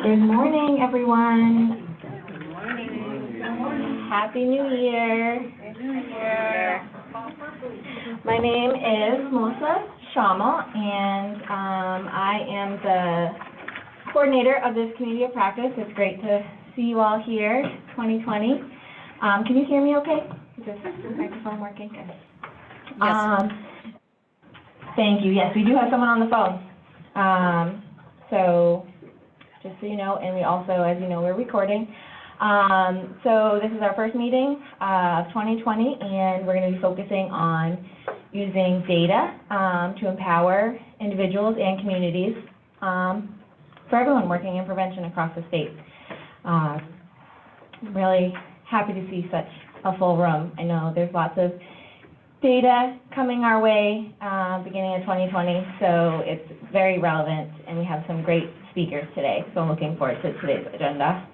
Good morning, everyone. Good morning. Happy New Year. Happy New Year. My name is Melissa Schammel, and I am the coordinator of this community of practice. It's great to see you all here, 2020. Can you hear me okay? Is this microphone working? Good. Yes. Thank you. Yes, we do have someone on the phone. So just so you know, and we also, as you know, we're recording. So this is our first meeting of 2020, and we're going to be focusing on using data to empower individuals and communities for everyone working in prevention across the state. I'm really happy to see such a full room. I know there's lots of data coming our way beginning of 2020, so it's very relevant, and we have some great speakers today, so I'm looking forward to today's agenda.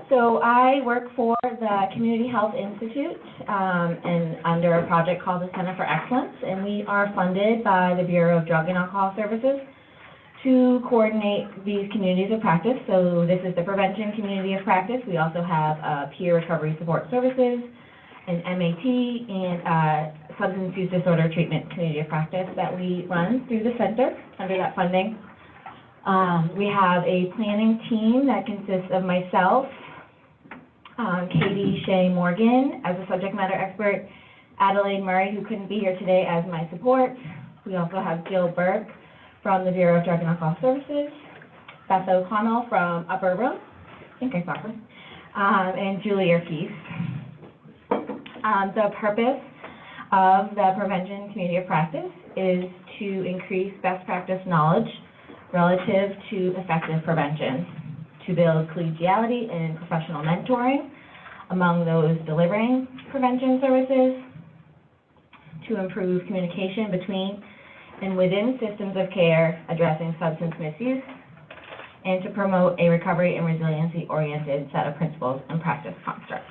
So I work for the Community Health Institute and under a project called the Center for Excellence, and we are funded by the Bureau of Drug and Alcohol Services to coordinate these communities of practice. So this is the prevention community of practice. We also have peer recovery support services, an MAT, and substance use disorder treatment community of practice that we run through the center under that funding. We have a planning team that consists of myself, Katie Shea Morgan as a subject matter expert, Adelaide Murray, who couldn't be here today, as my support. We also have Jill Burke from the Bureau of Drug and Alcohol Services, Beth O'Connell from Upper Room, I think I saw her, and Julie O'Keefe. The purpose of the prevention community of practice is to increase best practice knowledge relative to effective prevention, to build collegiality and professional mentoring among those delivering prevention services, to improve communication between and within systems of care addressing substance misuse, and to promote a recovery and resiliency-oriented set of principles and practice constructs.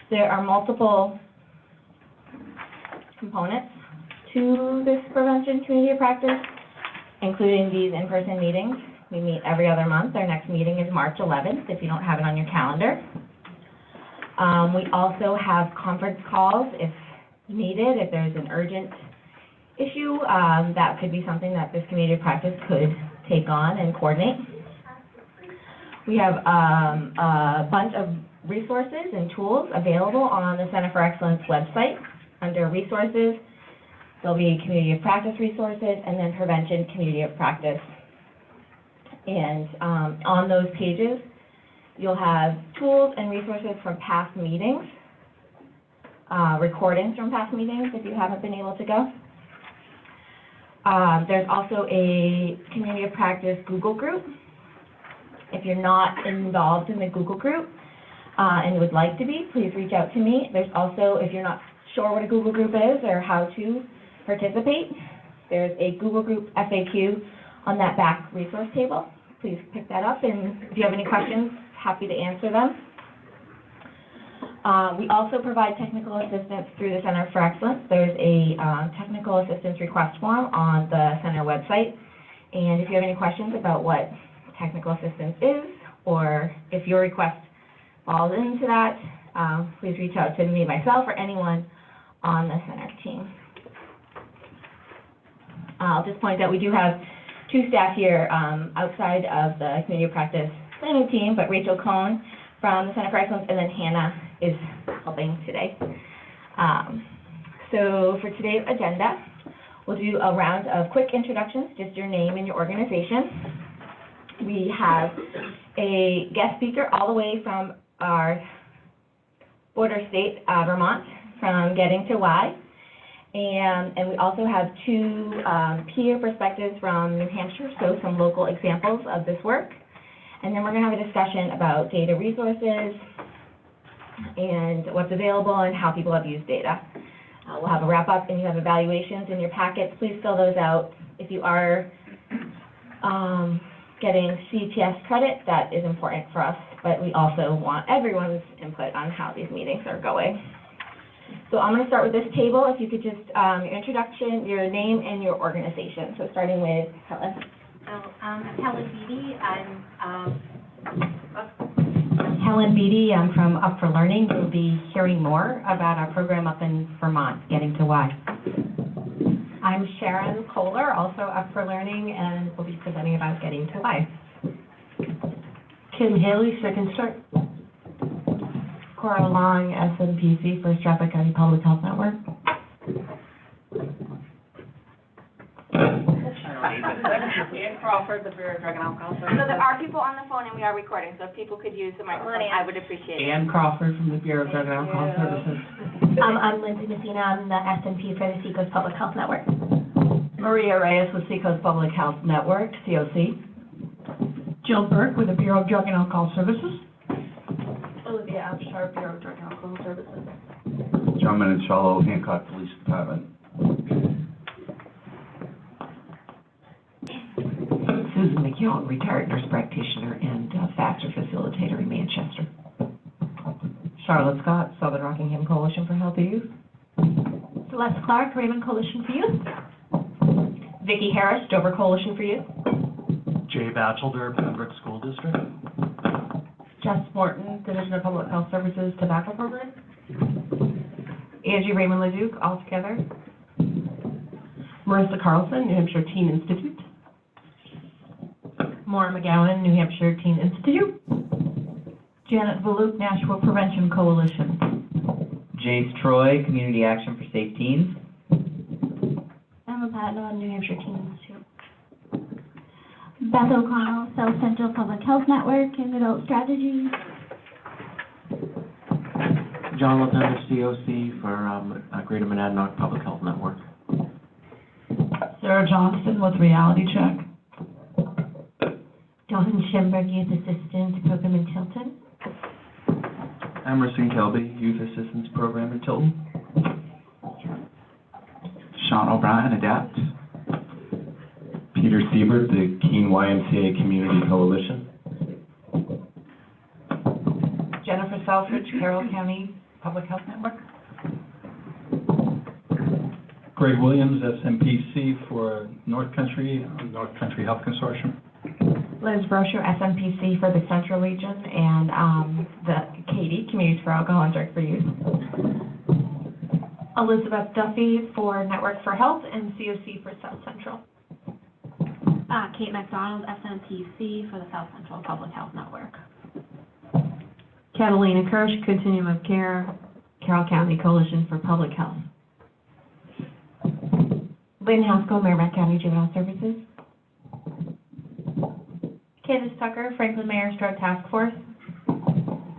There are multiple components to this prevention community of practice, including these in-person meetings. We meet every other month. Our next meeting is March 11th, if you don't have it on your calendar. We also have conference calls if needed, if there's an urgent issue. That could be something that this community of practice could take on and coordinate. We have a bunch of resources and tools available on the Center for Excellence website. Under resources, there'll be community of practice resources and then prevention community of practice. And on those pages, you'll have tools and resources from past meetings, recordings from past meetings if you haven't been able to go. There's also a community of practice Google group. If you're not involved in the Google group and would like to be, please reach out to me. There's also, if you're not sure what a Google group is or how to participate, there's a Google group FAQ on that back resource table. Please pick that up, and if you have any questions, happy to answer them. We also provide technical assistance through the Center for Excellence. There's a technical assistance request form on the center website, and if you have any questions about what technical assistance is, or if your request falls into that, please reach out to me, myself, or anyone on the center team. I'll just point out we do have two staff here outside of the community of practice planning team, but Rachel Cohn from the Center for Excellence, and then Hannah is helping today. So for today's agenda, we'll do a round of quick introductions, just your name and your organization. We have a guest speaker all the way from our border state, Vermont, from Getting to Why. And we also have two peer perspectives from New Hampshire, so some local examples of this work. And then we're going to have a discussion about data resources and what's available and how people have used data. We'll have a wrap-up, and you have evaluations in your packets. Please fill those out. If if you are getting CTS credit, that is important for us, but we also want everyone's input on how these meetings are going. So I'm going to start with this table. If you could just, your introduction, your name, and your organization. So starting with Helen. So, I'm Helen Beatty. I'm Helen Beatty. I'm from Up for Learning. We'll be hearing more about our program up in Vermont, Getting to Why. I'm Sharon Kohler, also Up for Learning, and we'll be presenting about Getting to Why. Kim Haley, Second Start. Cora Long, SNPC for Stratford County Public Health Network. Ann Crawford, the Bureau of Drug and Alcohol So Services. there are people on the phone and we are recording, so if people could use the microphone, I would appreciate it. Ann Crawford from the Bureau of Drug and Alcohol Services. I'm Lindsay Messina. I'm the SNP for the Seacoast Public Health Network. Maria Reyes with Seacoast Public Health Network, COC. Jill Burke with the Bureau of Drug and Alcohol Services. Olivia Abshar, Bureau of Drug and Alcohol Services. John Minicello, Hancock Police Department. Susan McKeown, retired nurse practitioner and FASTER facilitator in Manchester. Charlotte Scott, Southern Rockingham Coalition for Healthy Youth. Celeste Clark, Raymond Coalition for Youth. Vicki Harris, Dover Coalition for Youth. Jay Batchelder, Pembroke School District. Jess Morton, Division of Public Health Services, Tobacco Program. Angie Raymond Leduc, all together. Marissa Carlson, New Hampshire Teen Institute. Maura McGowan, New Hampshire Teen Institute. Janet Voluk, Nashua Prevention Coalition. Jace Troy, Community Action for Safe Teens. Emma Patno, New Hampshire Teen Institute. Beth O'Connell, South Central Public Health Network and Adult Strategies. John Latender, COC for Greater Monadnock Public Health Network. Sarah Johnston with Reality Check. Dawn Schimberg, Youth Assistant Program in Tilton. Emerson Kelby, Youth Assistance Program in Tilton. Sean O'Brien, Adapt. Peter Siebert, the Keene YMCA Community Coalition. Jennifer Selfridge, Carroll County Public Health Network. Greg Williams, SMPC for North Country Health Consortium. Liz Brosher, SMPC for the Central Region, and the Katie, Communities for Alcohol and Drug for Youth. Elizabeth Duffy for Network for Health and COC for South Central. Kate McDonald, SNPC for the South Central Public Health Network. Catalina Kirsch, Continuum of Care, Carroll County Coalition for Public Health. Lynn Haskell, Merrimack County Juvenile Services. Candace Tucker, Franklin Mayor's Drug Task Force.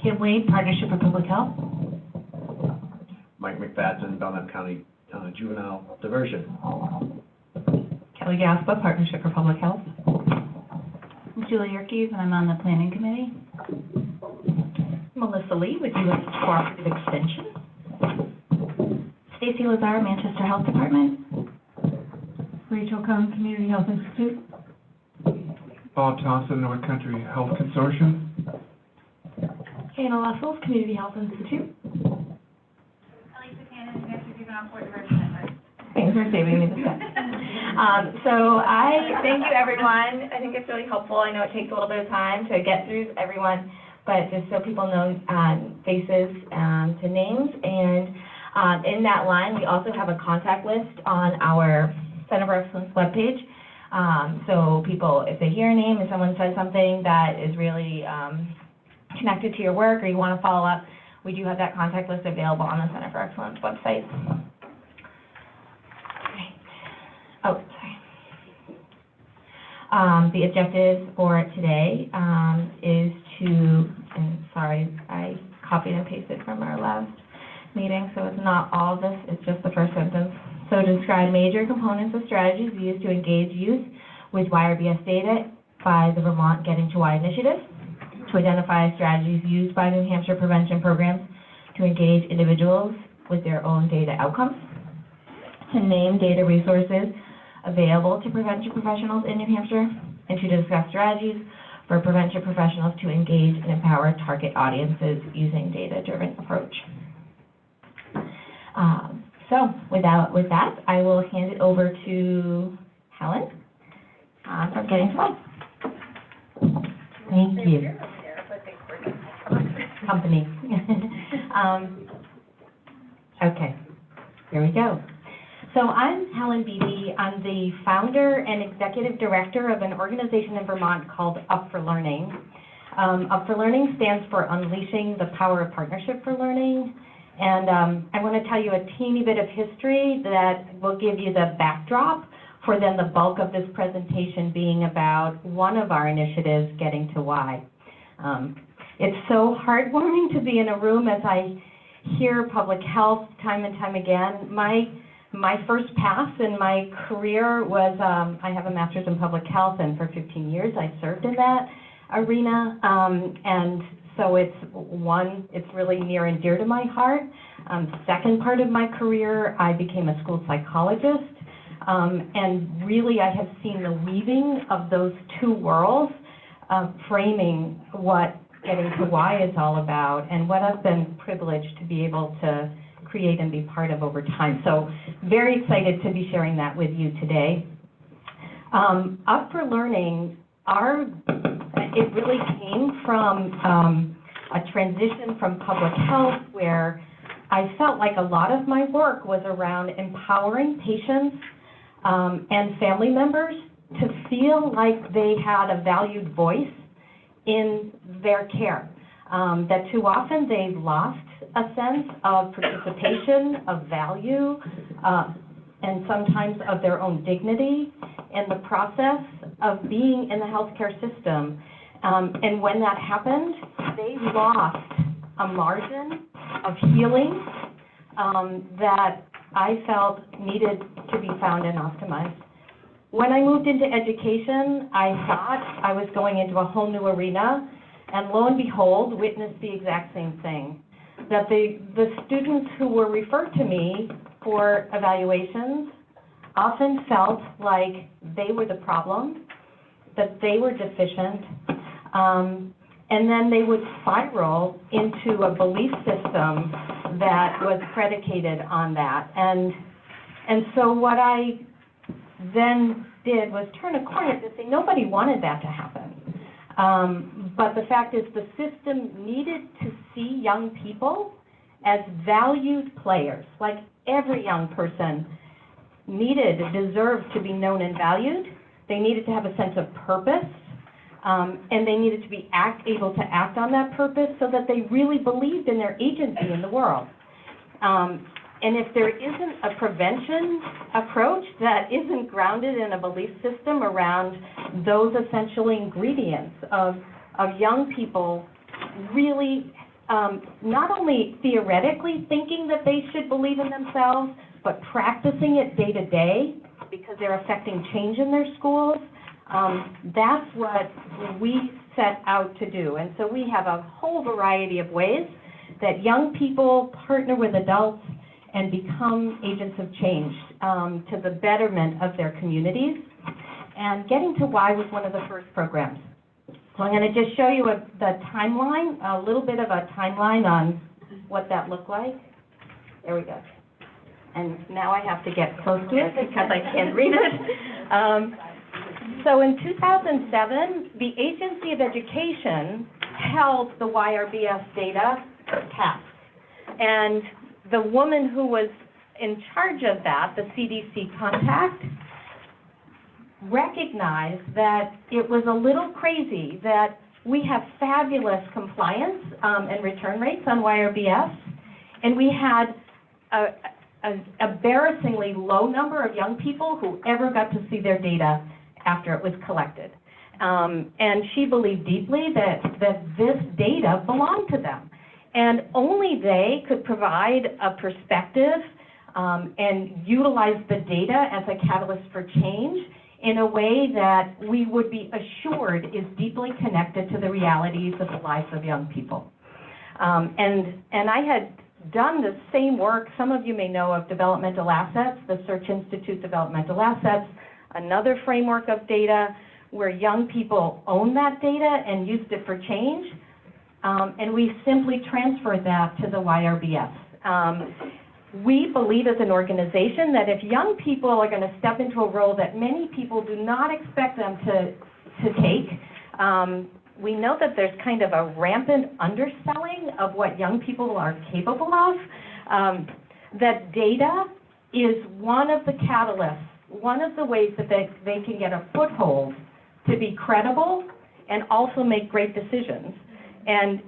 Kim Wade, Partnership for Public Health. Mike McFadden, Belknap County Juvenile Diversion. Kelly Gaspa, Partnership for Public Health. Julie Yerkes, and I'm on the Planning Committee. Melissa Lee with U.S. Cooperative Extension. Stacy Lazar, Manchester Health Department. Rachel Cohn, Community Health Institute. Bob Thompson, North Country Health Consortium. Hannah Lessels, Community Health Institute. Thanks for saving me the step. So I thank you, everyone. I think it's really helpful. I know it takes a little bit of time to get through everyone, but just so people know faces to names. And in that line, we also have a contact list on our Center for Excellence webpage. So people, if they hear a name and someone says something that is really connected to your work or you want to follow up, we do have that contact list available on the Center for Excellence website. Oh, sorry. The objective for today is to, and sorry, I copied and pasted from our last meeting, so it's not all of this, it's just the first sentence. So to describe major components of strategies used to engage youth with YRBS data by the Vermont Getting to Why initiative, to identify strategies used by New Hampshire prevention programs to engage individuals with their own data outcomes, to name data resources available to prevention professionals in New Hampshire, and to discuss strategies for prevention professionals to engage and empower target audiences using data-driven approach. So with that, I will hand it over to Helen for Getting to Why. Thank you. Company. Okay, here we go. So I'm Helen Beatty. I'm the founder and executive director of an organization in Vermont called Up for Learning. Up for Learning stands for Unleashing the Power of Partnership for Learning. And I want to tell you a teeny bit of history that will give you the backdrop for then the bulk of this presentation being about one of our initiatives, Getting to Why. It's so heartwarming to be in a room as I hear public health time and time again. My first pass in my career was, I have a master's in public health, and for 15 years I served in that arena, and so it's really near and dear to my heart. Second part of my career, I became a school psychologist, and really I have seen the weaving of those two worlds, framing what Getting to Why is all about, and what I've been privileged to be able to create and be part of over time. So very excited to be sharing that with you today. Up for Learning, it really came from a transition from public health where I felt like a lot of my work was around empowering patients and family members to feel like they had a valued voice in their care, that too often they've lost a sense of participation, of value, and sometimes of their own dignity in the process of being in the healthcare system. And when that happened, they lost a margin of healing that I felt needed to be found and optimized. When I moved into education, I thought I was going into a whole new arena, and lo and behold, witnessed the exact same thing. That the students who were referred to me for evaluations often felt like they were the problem, that they were deficient, and then they would spiral into a belief system that was predicated on that. And so what I then did was turn a corner to say nobody wanted that to happen. But the fact is the system needed to see young people as valued players. Like every young person deserved to be known and valued. They needed to have a sense of purpose, and they needed to be able to act on that purpose so that they really believed in their agency in the world. And if there isn't a prevention approach that isn't grounded in a belief system around those essential ingredients of young people really not only theoretically thinking that they should believe in themselves, but practicing it day to day because they're affecting change in their schools, that's what we set out to do. And so we have a whole variety of ways that young people partner with adults and become agents of change to the betterment of their communities. And Getting to Why was one of the first programs. So I'm going to just show you the timeline, a little bit of a timeline on what that looked like. There we go. And now I have to get close to it because I can't read it. So in 2007, the Agency of Education held the YRBS data test. And the woman who was in charge of that, the CDC contact, recognized that it was a little crazy that we have fabulous compliance and return rates on YRBS, and we had an embarrassingly low number of young people who ever got to see their data after it was collected. And she believed deeply that this data belonged to them. And only they could provide a perspective and utilize the data as a catalyst for change in a way that we would be assured is deeply connected to the realities of the lives of young people. And I had done the same work. Some of you may know of Developmental Assets, the Search Institute Developmental Assets. another framework of data where young people own that data and used it for change, and we simply transferred that to the YRBS. We believe as an organization that if young people are going to step into a role that many people do not expect them to take, we know that there's kind of a rampant underselling of what young people are capable of, that data is one of the catalysts, one of the ways that they can get a foothold to be credible and also make great decisions and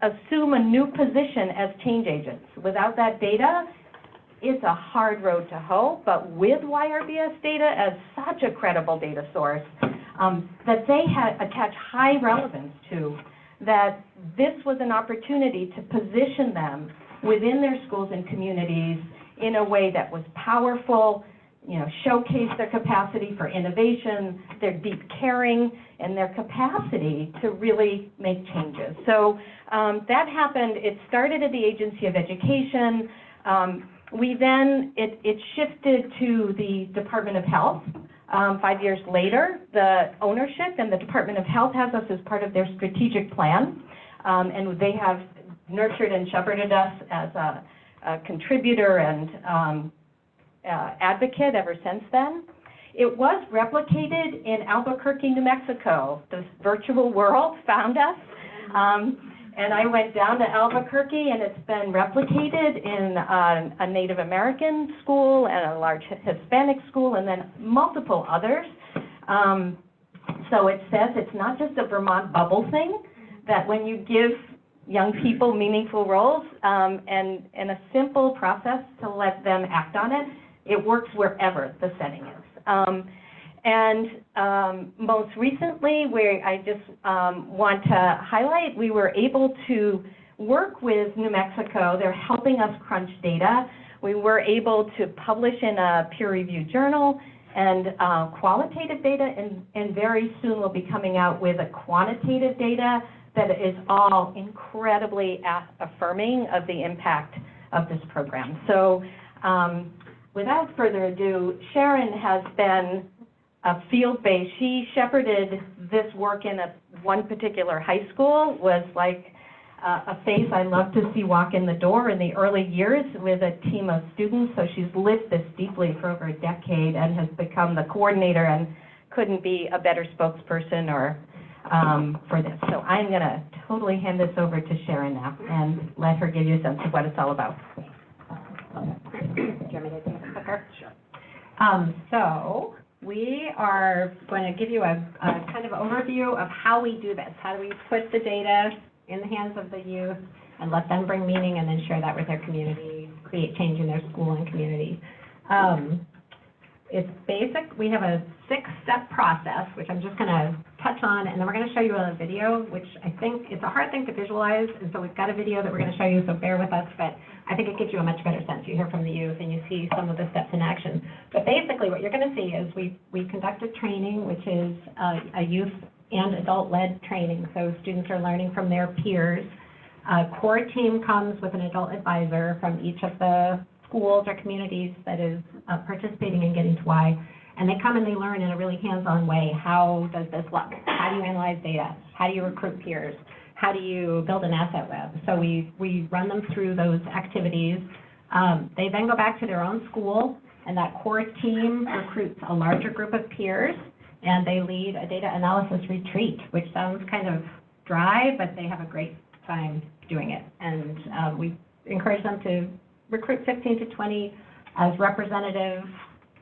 assume a new position as change agents. Without that data, it's a hard road to hoe, but with YRBS data as such a credible data source that they attach high relevance to, that this was an opportunity to position them within their schools and communities in a way that was powerful, showcase their capacity for innovation, their deep caring, and their capacity to really make changes. So that happened. It started at the Agency of Education. It shifted to the Department of Health. 5 years later, the ownership and the Department of Health has us as part of their strategic plan, and they have nurtured and shepherded us as a contributor and advocate ever since then. It was replicated in Albuquerque, New Mexico. This virtual world found us, and I went down to Albuquerque, and it's been replicated in a Native American school and a large Hispanic school, and then multiple others. So it says it's not just a Vermont bubble thing, that when you give young people meaningful roles and a simple process to let them act on it, it works wherever the setting is. Most recently, where I just want to highlight, we were able to work with New Mexico. They're helping us crunch data. We were able to publish in a peer-reviewed journal and qualitative data, and very soon we'll be coming out with a quantitative data that is all incredibly affirming of the impact of this program. So without further ado, Sharon has been a field-based. She shepherded this work in one particular high school, was like a face I love to see walk in the door in the early years with a team of students. So she's lived this deeply for over a decade and has become the coordinator and couldn't be a better spokesperson or for this. So I'm going to totally hand this over to Sharon now and let her give you a sense of what it's all about. Do you want me to take a clicker? Sure. So we are going to give you a kind of overview of how we do this. How do we put the data in the hands of the youth and let them bring meaning and then share that with their community, create change in their school and community. It's basic. We have a 6-step process, which I'm just going to touch on, and then we're going to show you a video, which I think it's a hard thing to visualize, and so we've got a video that we're going to show you, so bear with us, but I think it gives you a much better sense. You hear from the youth, and you see some of the steps in action. But basically, what you're going to see is we conducted training, which is a youth and adult-led training, so students are learning from their peers. A core team comes with an adult advisor from each of the schools or communities that is participating in Getting to Why, and they come and they learn in a really hands-on way. How does this look? How do you analyze data? How do you recruit peers? How do you build an asset web? So we run them through those activities. They then go back to their own school, and that core team recruits a larger group of peers, and they lead a data analysis retreat, which sounds kind of dry, but they have a great time doing it. And we encourage them to recruit 15 to 20 as representative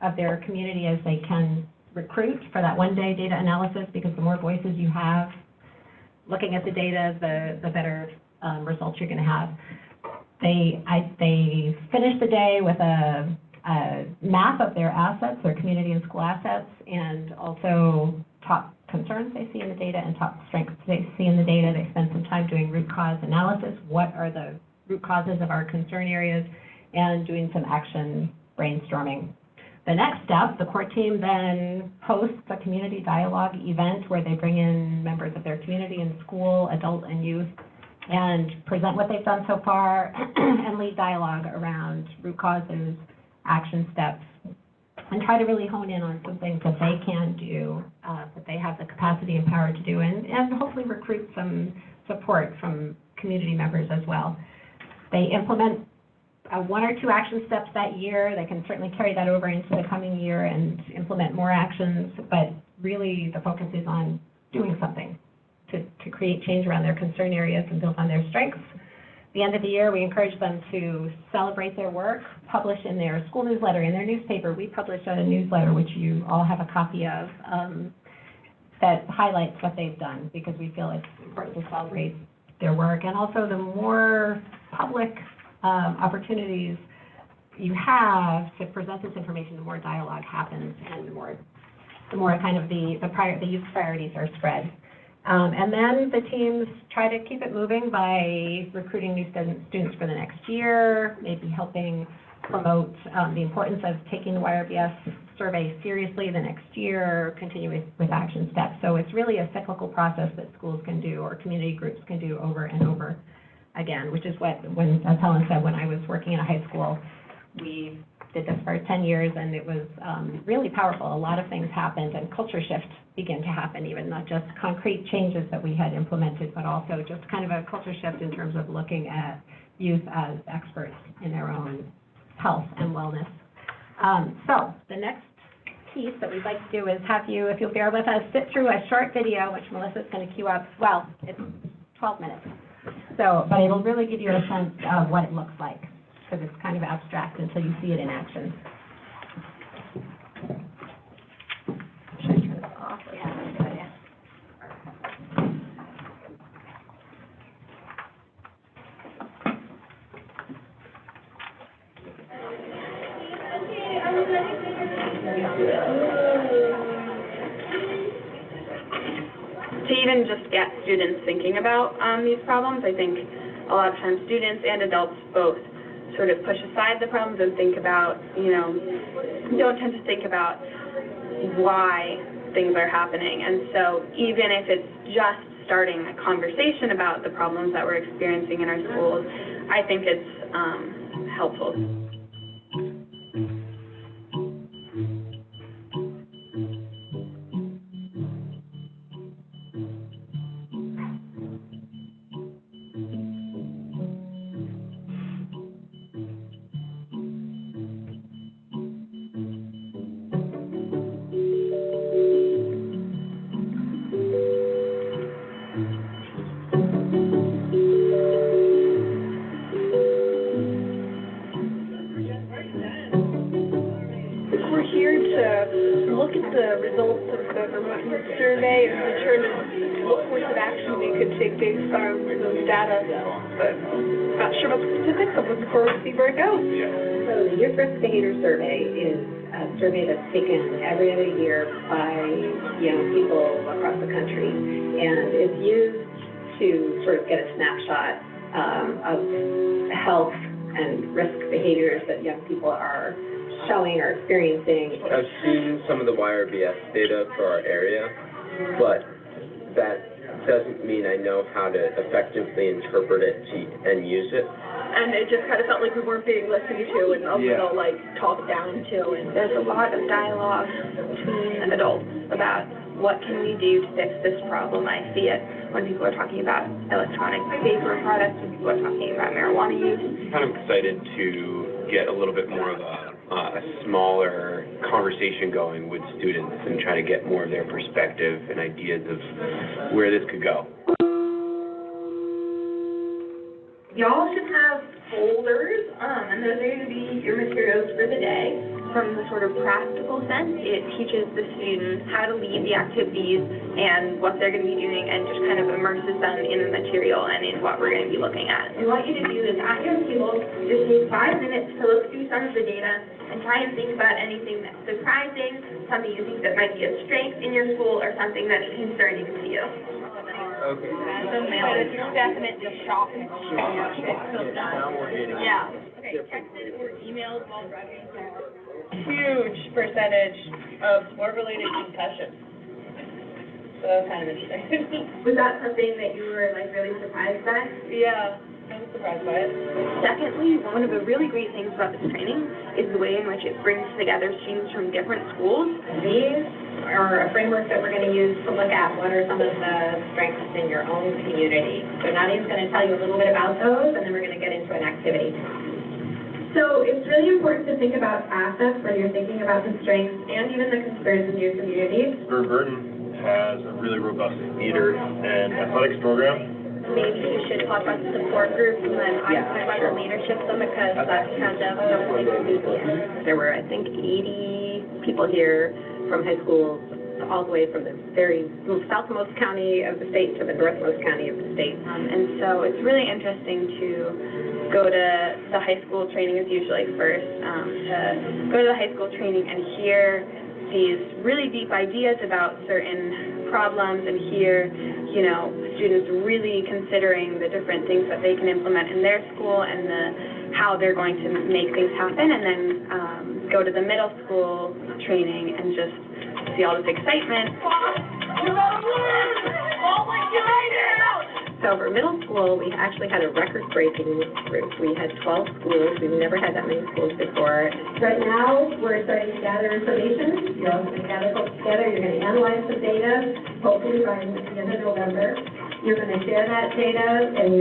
of their community as they can recruit for that one-day data analysis, because the more voices you have looking at the data, the better results you're going to have. They finish the day with a map of their assets, their community and school assets, and also top concerns they see in the data and top strengths they see in the data. They spend some time doing root cause analysis. What are the root causes of our concern areas, and doing some action brainstorming. The next step, the core team then hosts a community dialogue event where they bring in members of their community and school, adult and youth, and present what they've done so far and lead dialogue around root causes, action steps, and try to really hone in on some things that they can do, that they have the capacity and power to do, and hopefully recruit some support from community members as well. They implement one or two action steps that year. They can certainly carry that over into the coming year and implement more actions, but really the focus is on doing something to create change around their concern areas and build on their strengths. At the end of the year, we encourage them to celebrate their work, publish in their school newsletter, in their newspaper. We publish a newsletter, which you all have a copy of, that highlights what they've done, because we feel it's important to celebrate their work. And also, the more public opportunities you have to present this information, the more dialogue happens, and the more kind of the youth priorities are spread. And then the teams try to keep it moving by recruiting new students for the next year, maybe helping promote the importance of taking the YRBS survey seriously the next year, continue with action steps. So it's really a cyclical process that schools can do, or community groups can do, over and over again, which is what, as Helen said, when I was working in a high school, we did this for 10 years, and it was really powerful. A lot of things happened, and culture shifts began to happen, even not just concrete changes that we had implemented, but also just kind of a culture shift in terms of looking at youth as experts in their own health and wellness. So the next piece that we'd like to do is have you, if you'll bear with us, sit through a short video, which Melissa's going to cue up. Well, it's 12 minutes. So, but it'll really give you a sense of what it looks like, because it's kind of abstract until you see it in action. Should I turn this off? Yeah, that's a good idea. To even just get students thinking about these problems, I think a lot of times students and adults both sort of push aside the problems and think about, don't tend to think about why things are happening. And so even if it's just starting a conversation about the problems that we're experiencing in our schools, I think it's helpful. We're here to look at the results of the Vermont Youth Survey and determine what course of action we could take based on those data. But not sure about the specifics. I'll look forward to see where it goes. So the Youth Risk Behavior Survey is a survey that's taken every other year by young people across the country, and it's used to sort of get a snapshot of health and risk behaviors that young people are showing or experiencing. I've seen some of the YRBS data for our area, but that doesn't mean I know how to effectively interpret it and use it. And it just kind of felt like we weren't being listened to and a little, like, talked down to. And There's a lot of dialogue between adults about what can we do to fix this problem. I see it when people are talking about electronic vapor products, when people are talking about marijuana use. I'm kind of excited to get a little bit more of a smaller conversation going with students and try to get more of their perspective and ideas of where this could go. Y'all should have folders, and those are going to be your materials for the day. From the sort of practical sense, it teaches the students how to lead the activities and what they're going to be doing, and just kind of immerses them in the material and in what we're going to be looking at. And what you to do is, at your table, just take 5 minutes to look through some of the data and try and think about anything that's surprising, something you think that might be a strength in your school, or something that's concerning to you. Okay. But it's definitely shocking. Yeah. Okay, texted or emailed while driving a car. Huge percentage of sport-related concussions. So that was kind of interesting. Was that something that you were, like, really surprised by? Yeah. I was surprised by it. Secondly, one of the really great things about this training is the way in which it brings together students from different schools. These are a framework that we're going to use to look at what are some of the strengths in your own community. So Nadia's going to tell you a little bit about those, and then we're going to get into an activity. So it's really important to think about assets when you're thinking about the strengths and even the concerns in your community. Vermont has a really robust theater and athletics program. Maybe you should talk about the support groups, and then I can talk about the leadership of them, because that's kind of There were, I think, 80 people here from high schools, all the way from the very southmost county of the state to the northmost county of the state. And so it's really interesting to go to the high school training is usually first, to go to the high school training and hear these really deep ideas about certain problems, and hear, you know, students really considering the different things that they can implement in their school and how they're going to make things happen, and then go to the middle school training and just see all this excitement. So for middle school, we actually had a record-breaking group. We had 12 schools. We've never had that many schools before. Right now, we're starting to gather information. You're all going to gather folks together. You're going to analyze the data, hopefully by the end of November. You're going to share that data and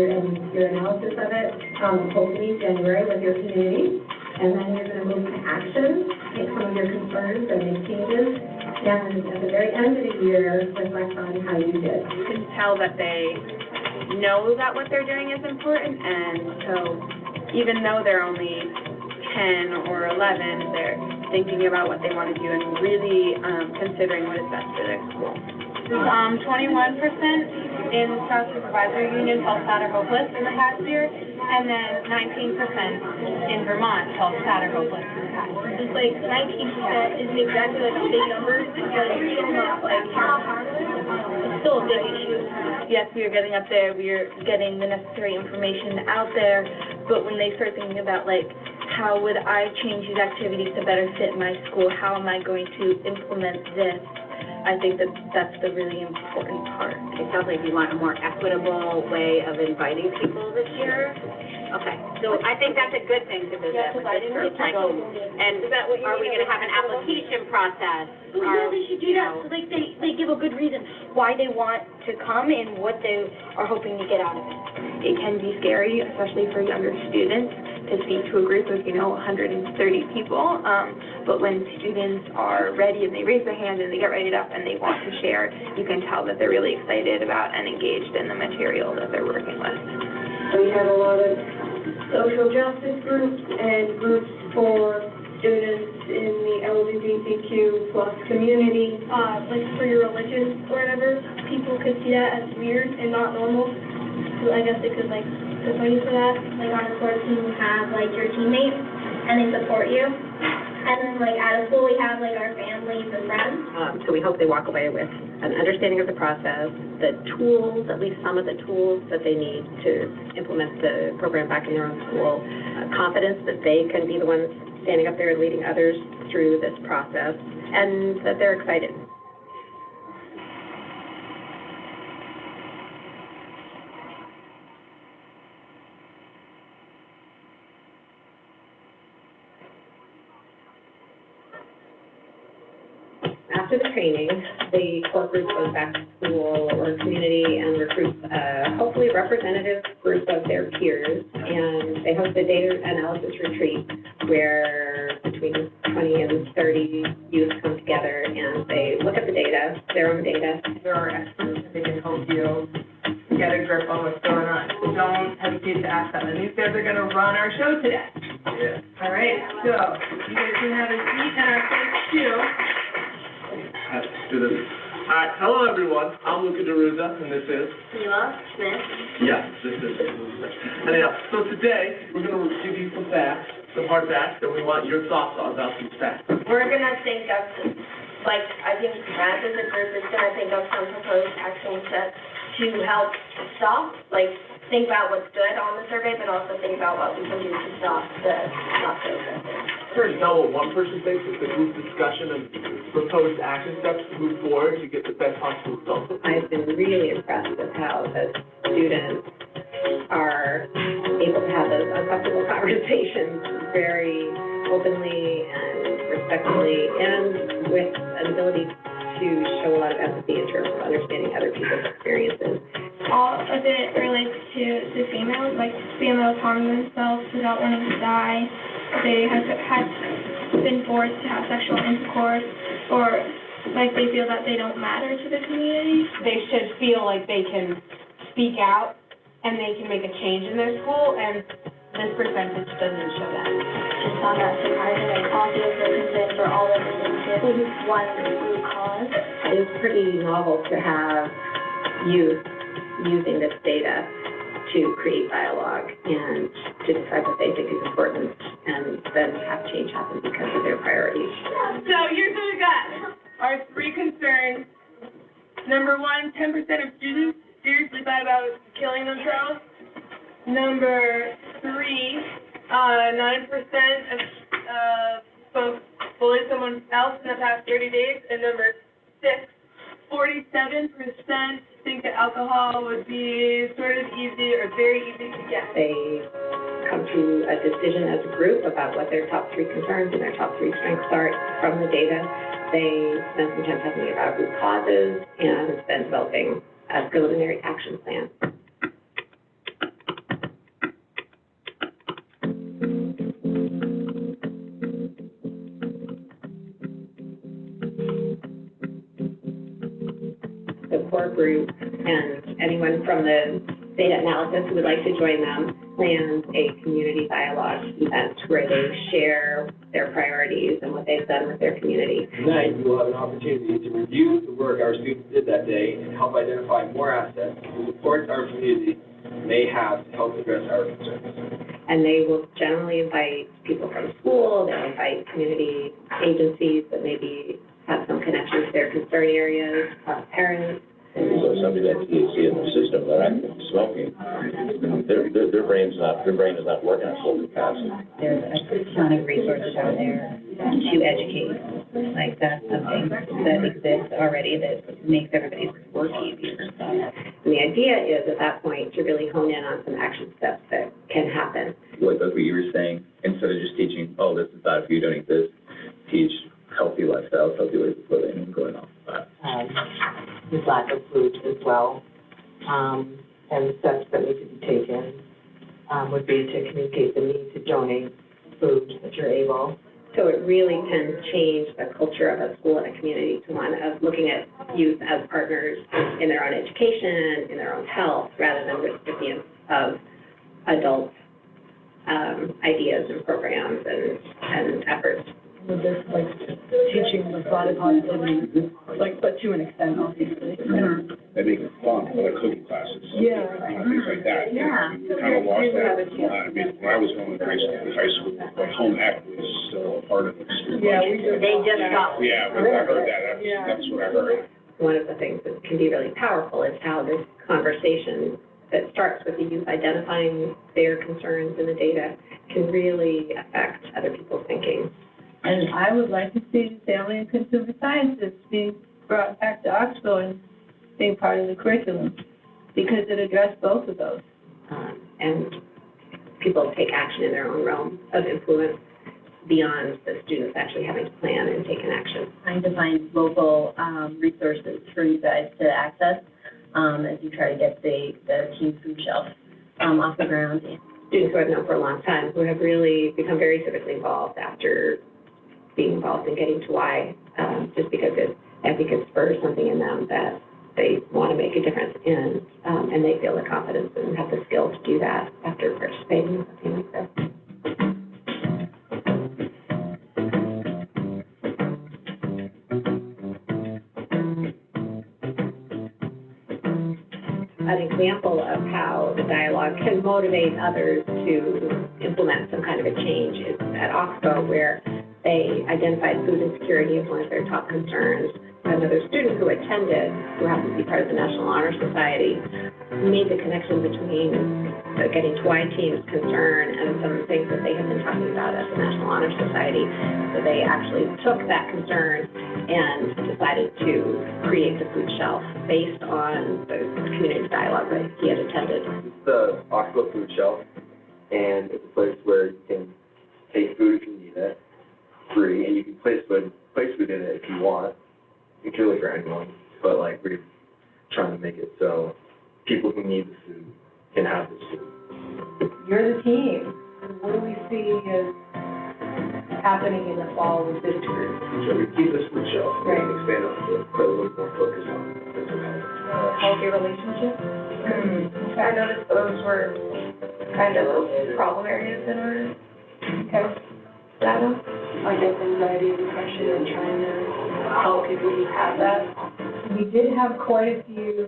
your analysis of it, hopefully January with your community. And then you're going to move to action, take some of your concerns and make changes. And at the very end of the year, reflect on how you did. You can tell that they know that what they're doing is important, and so even though they're only 10 or 11, they're thinking about what they want to do and really considering what is best for their school. 21% in South Supervisory Union felt sad or hopeless in the past year, and then 19% in Vermont felt sad or hopeless in the past year. It's like 19% isn't exactly like a big number, but it's still not like, it's still a big issue. Yes, we are getting up there, we are getting the necessary information out there, but when they start thinking about, like, how would I change these activities to better fit my school, how am I going to implement this, I think that that's the really important part. It sounds like you want a more equitable way of inviting people this year. Okay, so I think that's a good thing to visit with this group. And are we going to have an application process? Yeah, they should do that, so like they give a good reason why they want to come and what they are hoping to get out of it. It can be scary, especially for younger students, to speak to a group of, 130 people, but when students are ready and they raise their hand and they get ready up and they want to share, you can tell that they're really excited about and engaged in the material that they're working with. We have a lot of social justice groups and groups for students in the LGBTQ plus community. Like for your religion or whatever, people could see that as weird and not normal. So I guess they could support you for that. Like on a sports team, you have your teammates and they support you. And then out of school, we have our families and friends. So we hope they walk away with an understanding of the process, the tools, at least some of the tools that they need to implement the program back in their own school, confidence that they can be the ones standing up there and leading others through this process, and that they're excited. After the training, the core group goes back to school or community and recruits hopefully a representative group of their peers, and they host a data analysis retreat where between 20 and 30 youth come together and they look at the data, their own data. There are experts that can help you get a grip on what's going on. So don't hesitate to ask them. And these guys are going to run our show today. Yeah. All right, so you guys can have a seat in our place too. Let's do this. All right, hello everyone. I'm Luca DeRuza, and this is Mila Smith. Yes, this is. Anyhow, so today we're going to give you some facts, some hard facts, and we want your thoughts about these facts. We're going to think of, I think Brad as a group is going to think of some proposed action steps to help stop, think about what's good on the survey, but also think about what we can do to stop the not so good things. Heard tell what one person thinks is the group discussion and proposed action steps to move forward to get the best possible results. I've been really impressed with how the students are able to have those uncomfortable conversations very openly and respectfully, and with an ability to show a lot of empathy in terms of understanding other people's experiences. All of it relates to females, like females harming themselves without wanting to die. They have been forced to have sexual intercourse, or like they feel that they don't matter to the community. They should feel like they can speak out and they can make a change in their school, and this percentage doesn't show that. It's not that surprising, like all fields are concerned for all of the kids, one root cause. It is pretty novel to have youth using this data to create dialogue and to decide what they think is important, and then have change happen because of their priorities. So here's what we got. Our 3 concerns. Number 1, 10% of students seriously thought about killing themselves. Number 3, 9% of folks bullied someone else in the past 30 days. And number 6, 47% think that alcohol would be sort of easy or very easy to get. They come to a decision as a group about what their top 3 concerns and their top 3 strengths are from the data. They spend some time talking about root causes and then developing a preliminary action plan. The core group and anyone from the data analysis who would like to join them plans a community dialogue event where they share their priorities and what they've done with their community. Tonight, you will have an opportunity to review the work our students did that day and help identify more assets to support our community may have to help address our concerns. And they will generally invite people from school, they'll invite community agencies that maybe have some connection to their concern areas, parents. So somebody that's THC in the system, they're actively smoking, their brain is not working at full capacity. There's a ton of resources out there to educate. Like, that's something that exists already that makes everybody's work easier. And the idea is at that point to really hone in on some action steps that can happen. Like that's what you were saying, instead of just teaching, oh, this is bad for you, don't eat this, teach healthy lifestyles, healthy ways of living, and going off of that. The lack of food as well, and the steps that need to be taken would be to communicate the need to donate food if you're able. So it really can change the culture of a school and a community to one of looking at youth as partners in their own education, in their own health, rather than recipients of adult ideas and programs and efforts. With this, like, teaching the body positivity, like, but to an extent, obviously. They make it fun, like cooking classes. Yeah. Things like that. Yeah. Kind of lost that. I mean, when I was going to high school, like home ec was still a part of the school. Yeah, we do. They just got. Yeah, but I heard that. That's what I heard. One of the things that can be really powerful is how this conversation that starts with the youth identifying their concerns in the data can really affect other people's thinking. And I would like to see family and consumer sciences being brought back to Oxbow and being part of the curriculum, because it addressed both of those. And people take action in their own realm of influence beyond the students actually having to plan and take an action. Trying to find local resources for you guys to access as you try to get the team food shelf off the ground. Students who I've known for a long time who have really become very civically involved after being involved in getting to why, just because I think it spurs something in them that they want to make a difference in, and they feel the confidence and have the skill to do that after participating in something like this. An example of how the dialogue can motivate others to implement some kind of a change is at Oxbow, where they identified food insecurity as one of their top concerns. Another student who attended, who happens to be part of the National Honor Society, made the connection between the Getting to Why team's concern and some things that they have been talking about at the National Honor Society. So they actually took that concern and decided to create the food shelf based on the community dialogue that he had attended. It's the Oxbow Food Shelf, and it's a place where you can take food if you need it, free, and you can place food in it if you want. It's really for anyone, but like we're trying to make it so people who need the food can have this food. You're the team. What do we see as happening in the fall with this group? So we keep this food shelf, Right. and expand on it, put a little more focus on mental health. Healthy relationships? I noticed those were kind of problem areas in our data. Like anxiety, depression, and trying to help people who have that. We did have quite a few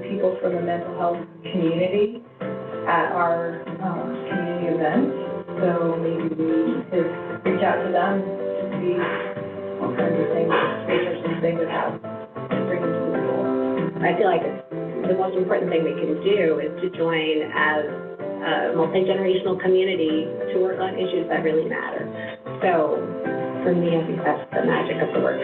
people from the mental health community at our community events. So maybe we could reach out to them to see what kinds of things, resources they would have to bring into the school. I feel like the most important thing we can do is to join as a multi-generational community to work on issues that really matter. So for me, I think that's the magic of the work.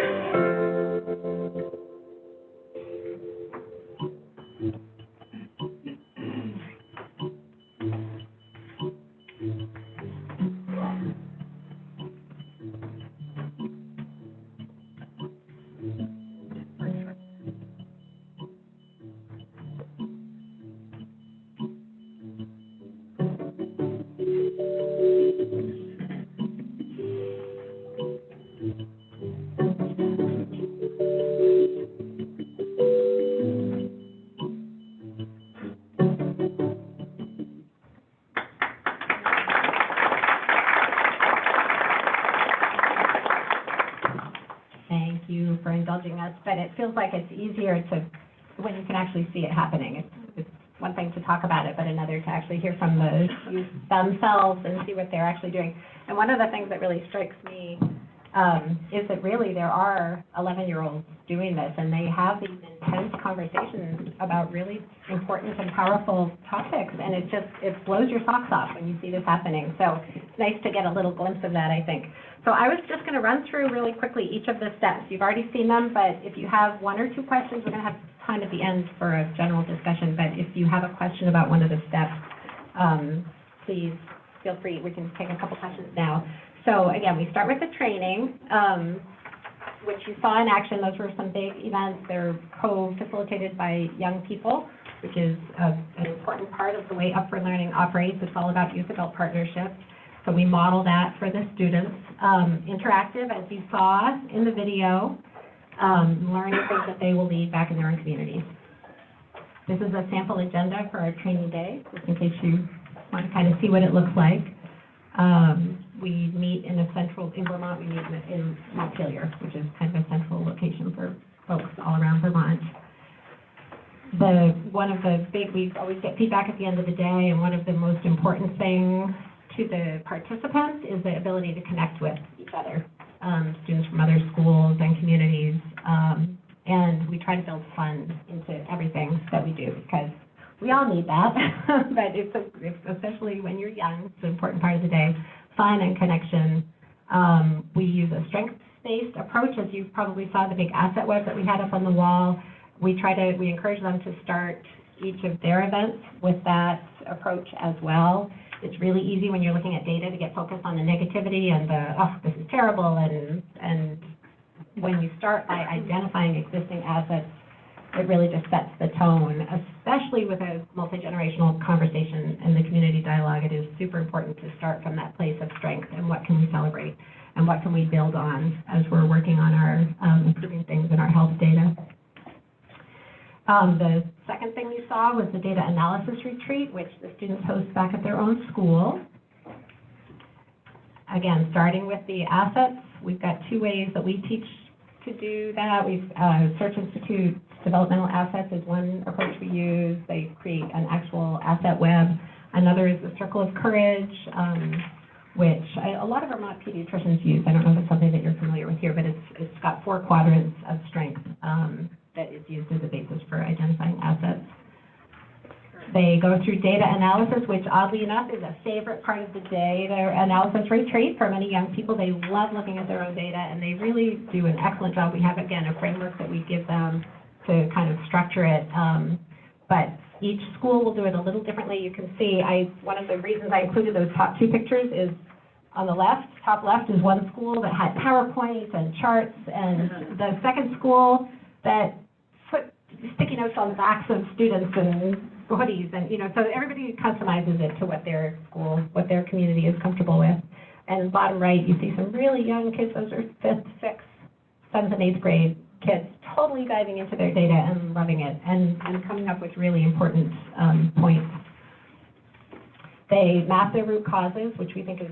Thank you for indulging us, but it feels like it's easier when you can actually see it happening. It's one thing to talk about it, but another to actually hear from the youth themselves and see what they're actually doing. And one of the things that really strikes me is that really there are 11-year-olds doing this, and they have these intense conversations about really important and powerful topics, and it blows your socks off when you see this happening. So it's nice to get a little glimpse of that, I think. So I was just going to run through really quickly each of the steps. You've already seen them, but if you have one or two questions, we're going to have time at the end for a general discussion. But if you have a question about one of the steps, please feel free. We can take a couple questions now. So again, we start with the training, which you saw in action. Those were some big events. They're co-facilitated by young people, which is an important part of the way Up for Learning operates. It's all about youth-adult partnerships. So we model that for the students. Interactive, as you saw in the video, learning things that they will lead back in their own communities. This is a sample agenda for our training day, just in case you want to kind of see what it looks like. We meet in Vermont, we meet in Montpelier, which is kind of a central location for folks all around Vermont. We always get feedback at the end of the day, and one of the most important things to the participants is the ability to connect with each other, students from other schools and communities, and we try to build fun into everything that we do, because we all need that, but it's especially when you're young, it's an important part of the day, fun and connection. We use a strengths-based approach, as you probably saw the big asset web that we had up on the wall. We encourage them to start each of their events with that approach as well. It's really easy when you're looking at data to get focused on the negativity and this is terrible, and when you start by identifying existing assets, it really just sets the tone, especially with a multi-generational conversation and the community dialogue. It is super important to start from that place of strength and what can we celebrate and what can we build on as we're working on our improving things in our health data. The second thing you saw was the data analysis retreat, which the students host back at their own school. Again, starting with the assets, we've got two ways that we teach to do that. Search Institute's developmental assets is one approach we use. They create an actual asset web. Another is the Circle of Courage, which a lot of Vermont pediatricians use. I don't know if it's something that you're familiar with here, but it's got 4 quadrants of strength that is used as a basis for identifying assets. They go through data analysis, which oddly enough is a favorite part of the day. Their analysis retreat for many young people. They love looking at their own data, and they really do an excellent job. We have, again, a framework that we give them to kind of structure it. But each school will do it a little differently. You can see, one of the reasons I included those top two pictures is on the left, top left is one school that had PowerPoint and charts, and the second school that put sticky notes on the backs of students and hoodies, and so everybody customizes it to what their school, what their community is comfortable with. And bottom right, you see some really young kids. Those are 5th, 6th, 7th, and 8th grade kids, totally diving into their data and loving it, and coming up with really important points. They map their root causes, which we think is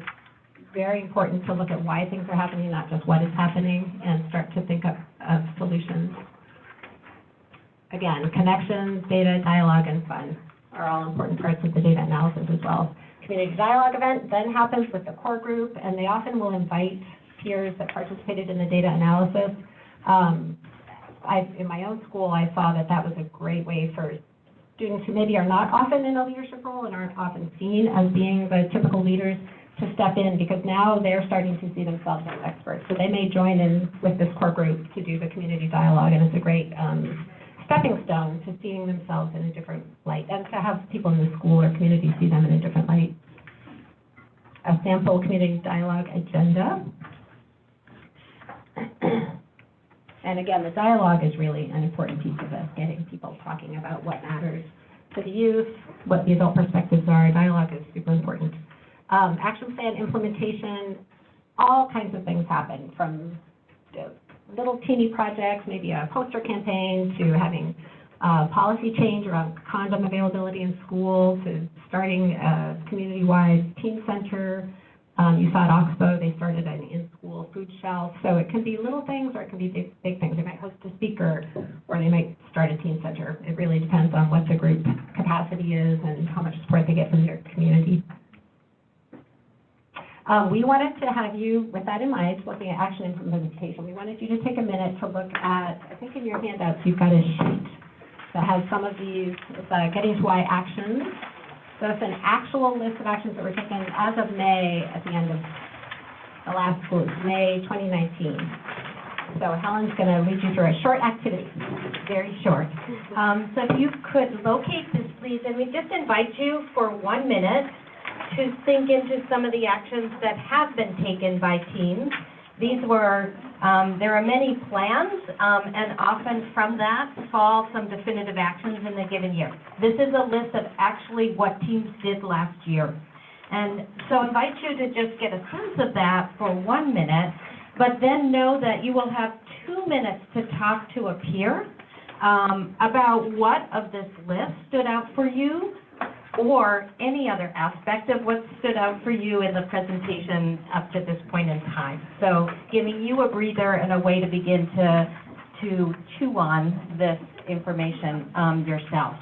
very important to look at why things are happening, not just what is happening, and start to think of solutions. Again, connections, data, dialogue, and fun are all important parts of the data analysis as well. Community dialogue event then happens with the core group, and they often will invite peers that participated in the data analysis. In my own school, I saw that was a great way for students who maybe are not often in a leadership role and aren't often seen as being the typical leaders to step in, because now they're starting to see themselves as experts. So they may join in with this core group to do the community dialogue, and it's a great stepping stone to seeing themselves in a different light, and to have people in the school or community see them in a different light. A sample community dialogue agenda. And again, the dialogue is really an important piece of this, getting people talking about what matters to the youth, what the adult perspectives are. Dialogue is super important. Action plan implementation, all kinds of things happen, from little teeny projects, maybe a poster campaign, to having policy change around condom availability in school, to starting a community-wide teen center. You saw at Oxbow, they started an in-school food shelf. So it can be little things, or it can be big things. They might host a speaker, or they might start a teen center. It really depends on what the group capacity is and how much support they get from their community. We wanted to have you, with that in mind, looking at action implementation, we wanted you to take a minute to look at, I think in your handouts, you've got a sheet that has some of these, getting to why actions. So it's an actual list of actions that were taken as of May, at the end of the last school, May 2019. So Helen's going to lead you through a short activity, very short. So if you could locate this, please, and we just invite you for 1 minute to sink into some of the actions that have been taken by teams. These were, there are many plans, and often from that fall some definitive actions in the given year. This is a list of actually what teams did last year. And so I invite you to just get a sense of that for 1 minute, but then know that you will have 2 minutes to talk to a peer about what of this list stood out for you, or any other aspect of what stood out for you in the presentation up to this point in time. So giving you a breather and a way to begin to chew on this information yourself.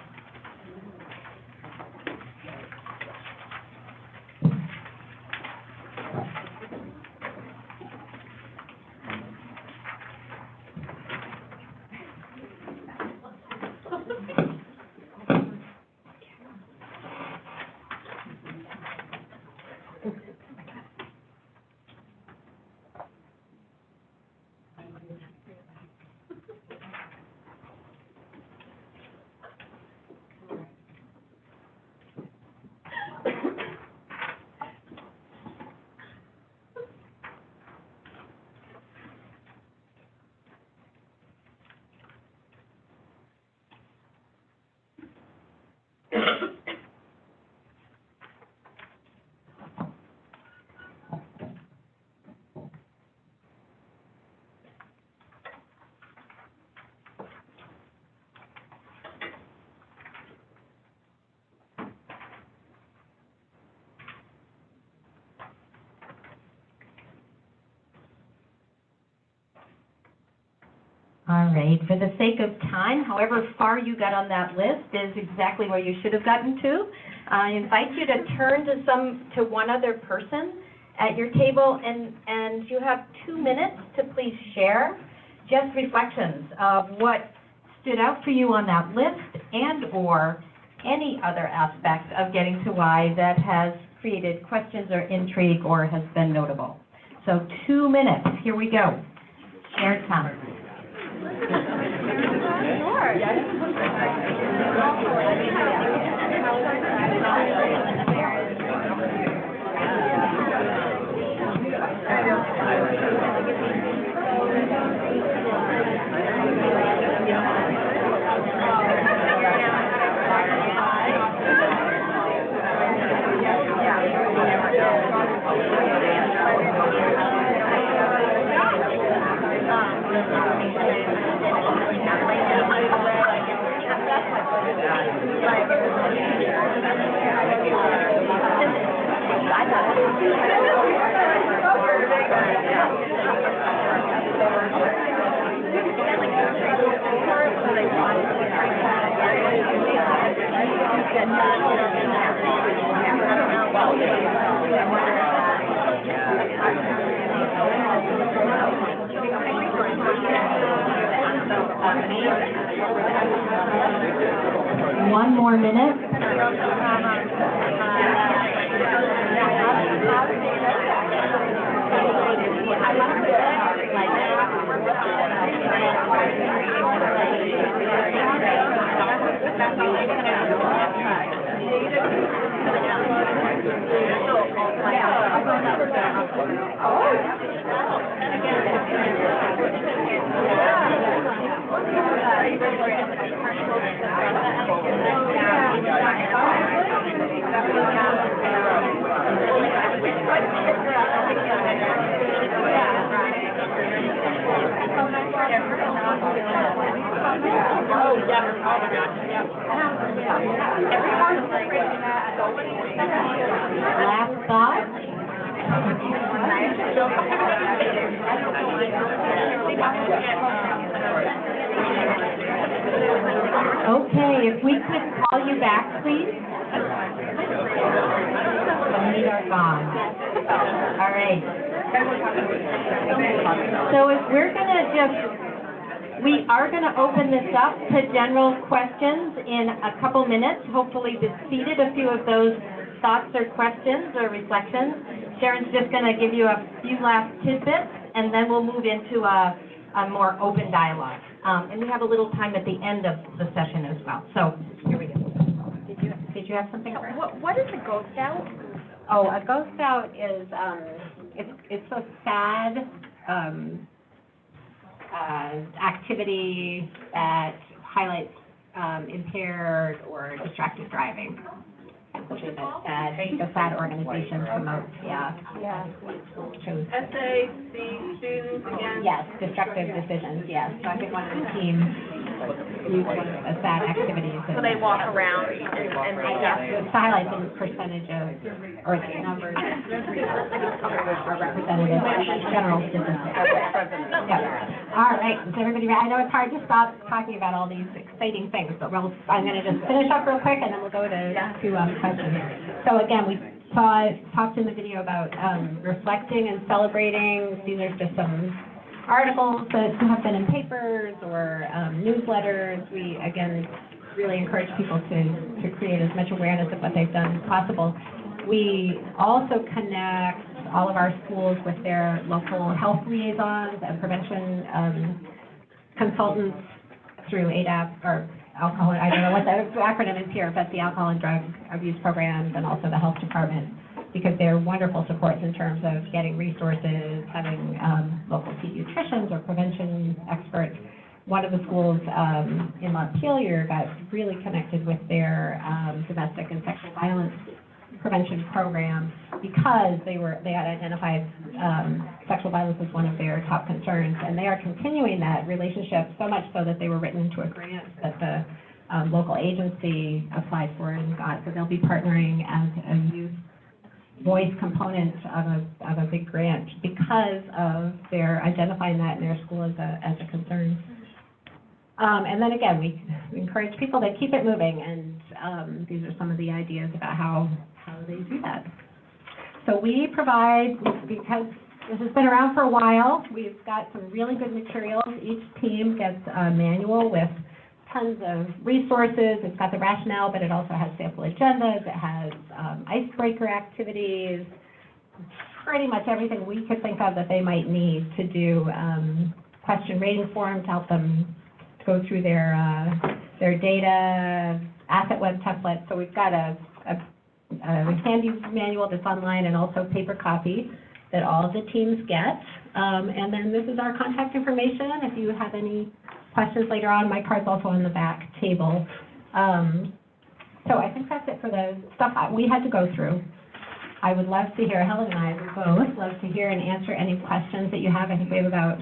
All right, for the sake of time, however far you got on that list is exactly where you should have gotten to. I invite you to turn to one other person at your table, and you have 2 minutes to please share just reflections of what stood out for you on that list, and or any other aspect of getting to why that has created questions or intrigue or has been notable. So 2 minutes, here we go. Share time. Sure. One more minute. Last thought? Okay, if we could call you back, please. We are gone. All right. So if we're we are going to open this up to general questions in a couple minutes. Hopefully we've seeded a few of those thoughts or questions or reflections. Sharon's just going to give you a few last tidbits, and then we'll move into a more open dialogue. And we have a little time at the end of the session as well. So here we go. Did you have something? What is a Ghost Scout? Oh, a Ghost Scout is, it's a sad activity that highlights impaired or distracted driving. Which is a sad organization promotes, shows. SAC students again? Yes, destructive decisions, yes. So I think one of the teams used one of the sad activities. So they walk around and yes, to highlight the percentage of, or the numbers are representative of general statistics. Yeah. All right, is everybody ready? I know it's hard to stop talking about all these exciting things, but I'm going to just finish up real quick and then we'll go to questions. So again, we talked in the video about reflecting and celebrating. These are just some articles that have been in papers or newsletters. We, again, really encourage people to create as much awareness of what they've done as possible. We also connect all of our schools with their local health liaisons and prevention consultants through ADAP, or alcohol, I don't know what the acronym is here, but the alcohol and drug abuse programs and also the health department, because they're wonderful supports in terms of getting resources, having local pediatricians or prevention experts. One of the schools in Montpelier got really connected with their domestic and sexual violence prevention program because they had identified sexual violence as one of their top concerns, and they are continuing that relationship so much so that they were written into a grant that the local agency applied for and got. So they'll be partnering as a youth voice component of a big grant because of their identifying that in their school as a concern. And then again, we encourage people to keep it moving, and these are some of the ideas about how they do that. So we provide, because this has been around for a while, we've got some really good materials. Each team gets a manual with tons of resources. It's got the rationale, but it also has sample agendas. It has icebreaker activities, pretty much everything we could think of that they might need to do. Question rating form to help them go through their data, asset web template. So we've got a handy manual that's online and also paper copy that all of the teams get. And then this is our contact information. If you have any questions later on, my card's also on the back table. So I think that's it for the stuff we had to go through. I would love to hear, Helen and I would both love to hear and answer any questions that you have. I think we have about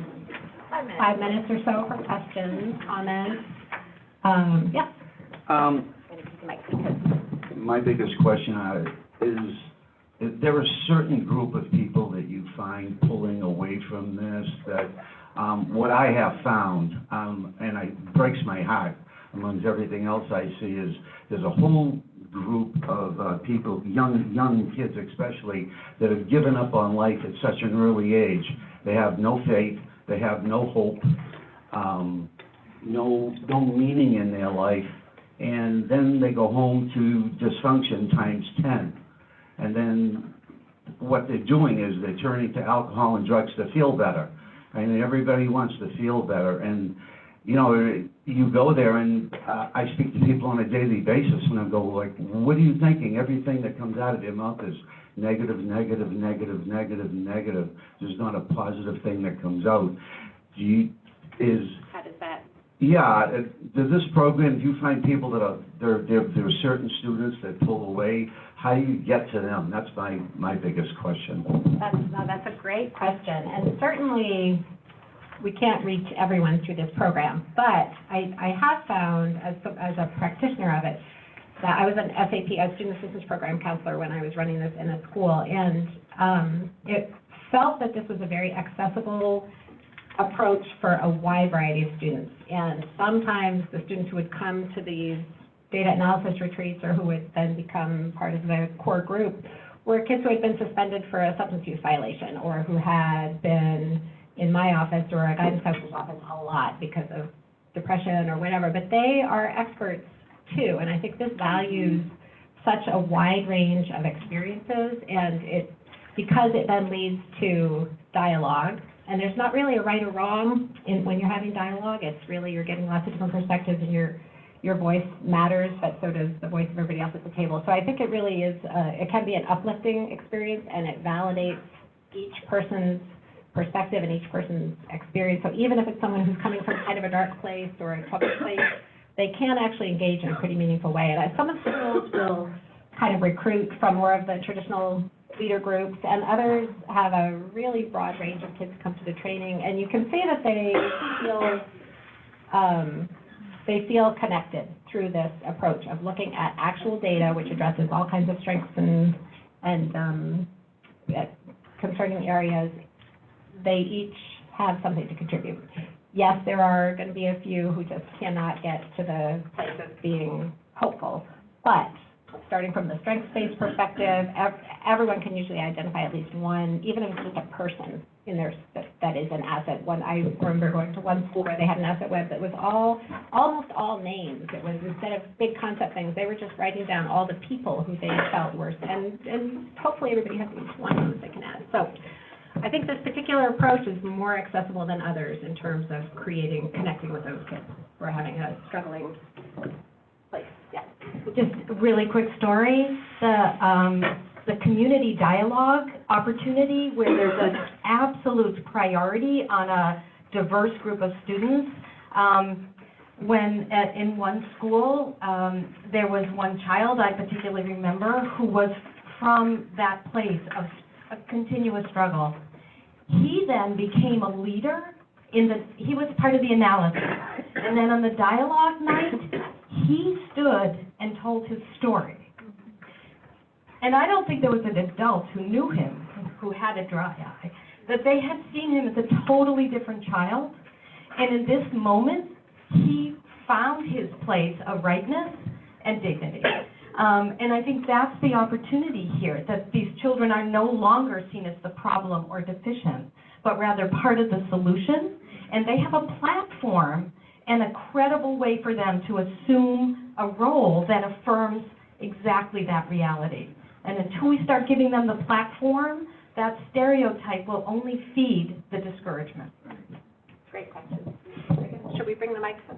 5 minutes or so for questions, comments. Yes. My biggest question is there a certain group of people that you find pulling away from this that what I have found, and it breaks my heart amongst everything else I see, is there's a whole group of people, young kids especially, that have given up on life at such an early age. They have no faith, they have no hope, no meaning in their life, and then they go home to dysfunction times 10. And then what they're doing is they're turning to alcohol and drugs to feel better. I mean, everybody wants to feel better, and you know, you go there, and I speak to people on a daily basis, and I go like, what are you thinking? Everything that comes out of your mouth is negative, negative, negative, negative, negative. There's not a positive thing that comes out. How does that? Yeah, does this program, do you find people that are, there are certain students that pull away? How do you get to them? That's my biggest question. That's a great question, and certainly we can't reach everyone through this program, but I have found, as a practitioner of it, that I was an SAP, a Student Assistance Program counselor, when I was running this in a school, and it felt that this was a very accessible approach for a wide variety of students. And sometimes the students who would come to these data analysis retreats, or who would then become part of the core group, were kids who had been suspended for a substance use violation, or who had been in my office or a guidance counselor's office a lot because of depression or whatever. But they are experts too, and I think this values such a wide range of experiences, and because it then leads to dialogue. And there's not really a right or wrong when you're having dialogue. It's really, you're getting lots of different perspectives, and your voice matters, but so does the voice of everybody else at the table. So I think it really is, it can be an uplifting experience, and it validates each person's perspective and each person's experience. So even if it's someone who's coming from kind of a dark place or a troubled place, they can actually engage in a pretty meaningful way. And some of the schools will kind of recruit from more of the traditional leader groups, and others have a really broad range of kids come to the training, and you can see that they feel connected through this approach of looking at actual data, which addresses all kinds of strengths and concerning areas. They each have something to contribute. Yes, there are going to be a few who just cannot get to the place of being hopeful, but starting from the strengths-based perspective, everyone can usually identify at least one, even if it's just a person in there that is an asset. I remember going to one school where they had an asset web that was almost all names. It was, instead of big concept things, they were just writing down all the people who they felt were, and hopefully everybody has at least one of those they can add. So I think this particular approach is more accessible than others in terms of connecting with those kids who are having a struggling place. Yeah. Just a really quick story. The community dialogue opportunity, where there's an absolute priority on a diverse group of students. In one school, there was one child I particularly remember who was from that place of a continuous struggle. He then became a leader he was part of the analysis. And then on the dialogue night, he stood and told his story. And I don't think there was an adult who knew him, who had a dry eye, that they had seen him as a totally different child. And in this moment, he found his place of rightness and dignity. And I think that's the opportunity here, that these children are no longer seen as the problem or deficient, but rather part of the solution. And they have a platform and a credible way for them to assume a role that affirms exactly that reality. And until we start giving them the platform, that stereotype will only feed the discouragement. Great question. Should we bring the mics up?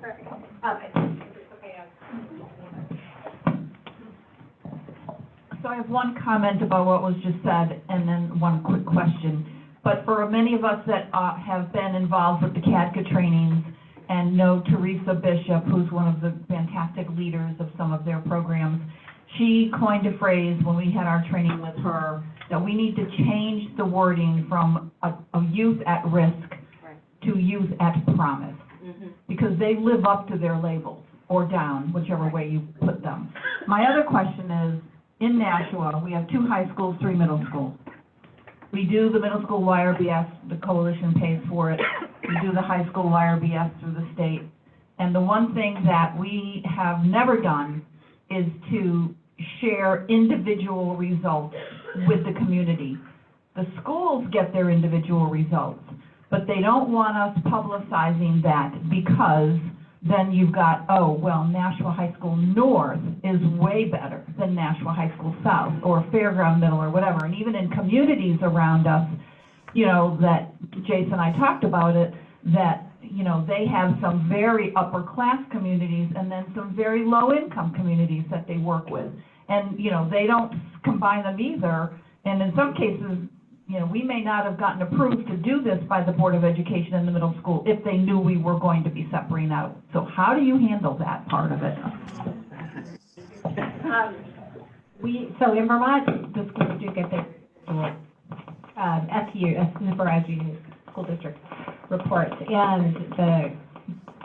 So I have one comment about what was just said, and then one quick question. But for many of us that have been involved with the CADCA trainings and know Teresa Bishop, who's one of the fantastic leaders of some of their programs, she coined a phrase when we had our training with her that we need to change the wording from a youth at risk to youth at promise, because they live up to their labels, or down, whichever way you put them. My other question is, in Nashua, we have 2 high schools, 3 middle schools. We do the middle school YRBS, the coalition pays for it. We do the high school YRBS through the state. And the one thing that we have never done is to share individual results with the community. The schools get their individual results, but they don't want us publicizing that because then you've got, oh, well, Nashua High School North is way better than Nashua High School South or Fairground Middle or whatever. And even in communities around us, you know, that Jason and I talked about it, that, you know, they have some very upper class communities and then some very low income communities that they work with. And, you know, they don't combine them either. And in some cases, you know, we may not have gotten approved to do this by the Board of Education in the middle school if they knew we were going to be separating out. So how do you handle that part of it? So in Vermont, the schools do get their supervisory school district reports, and the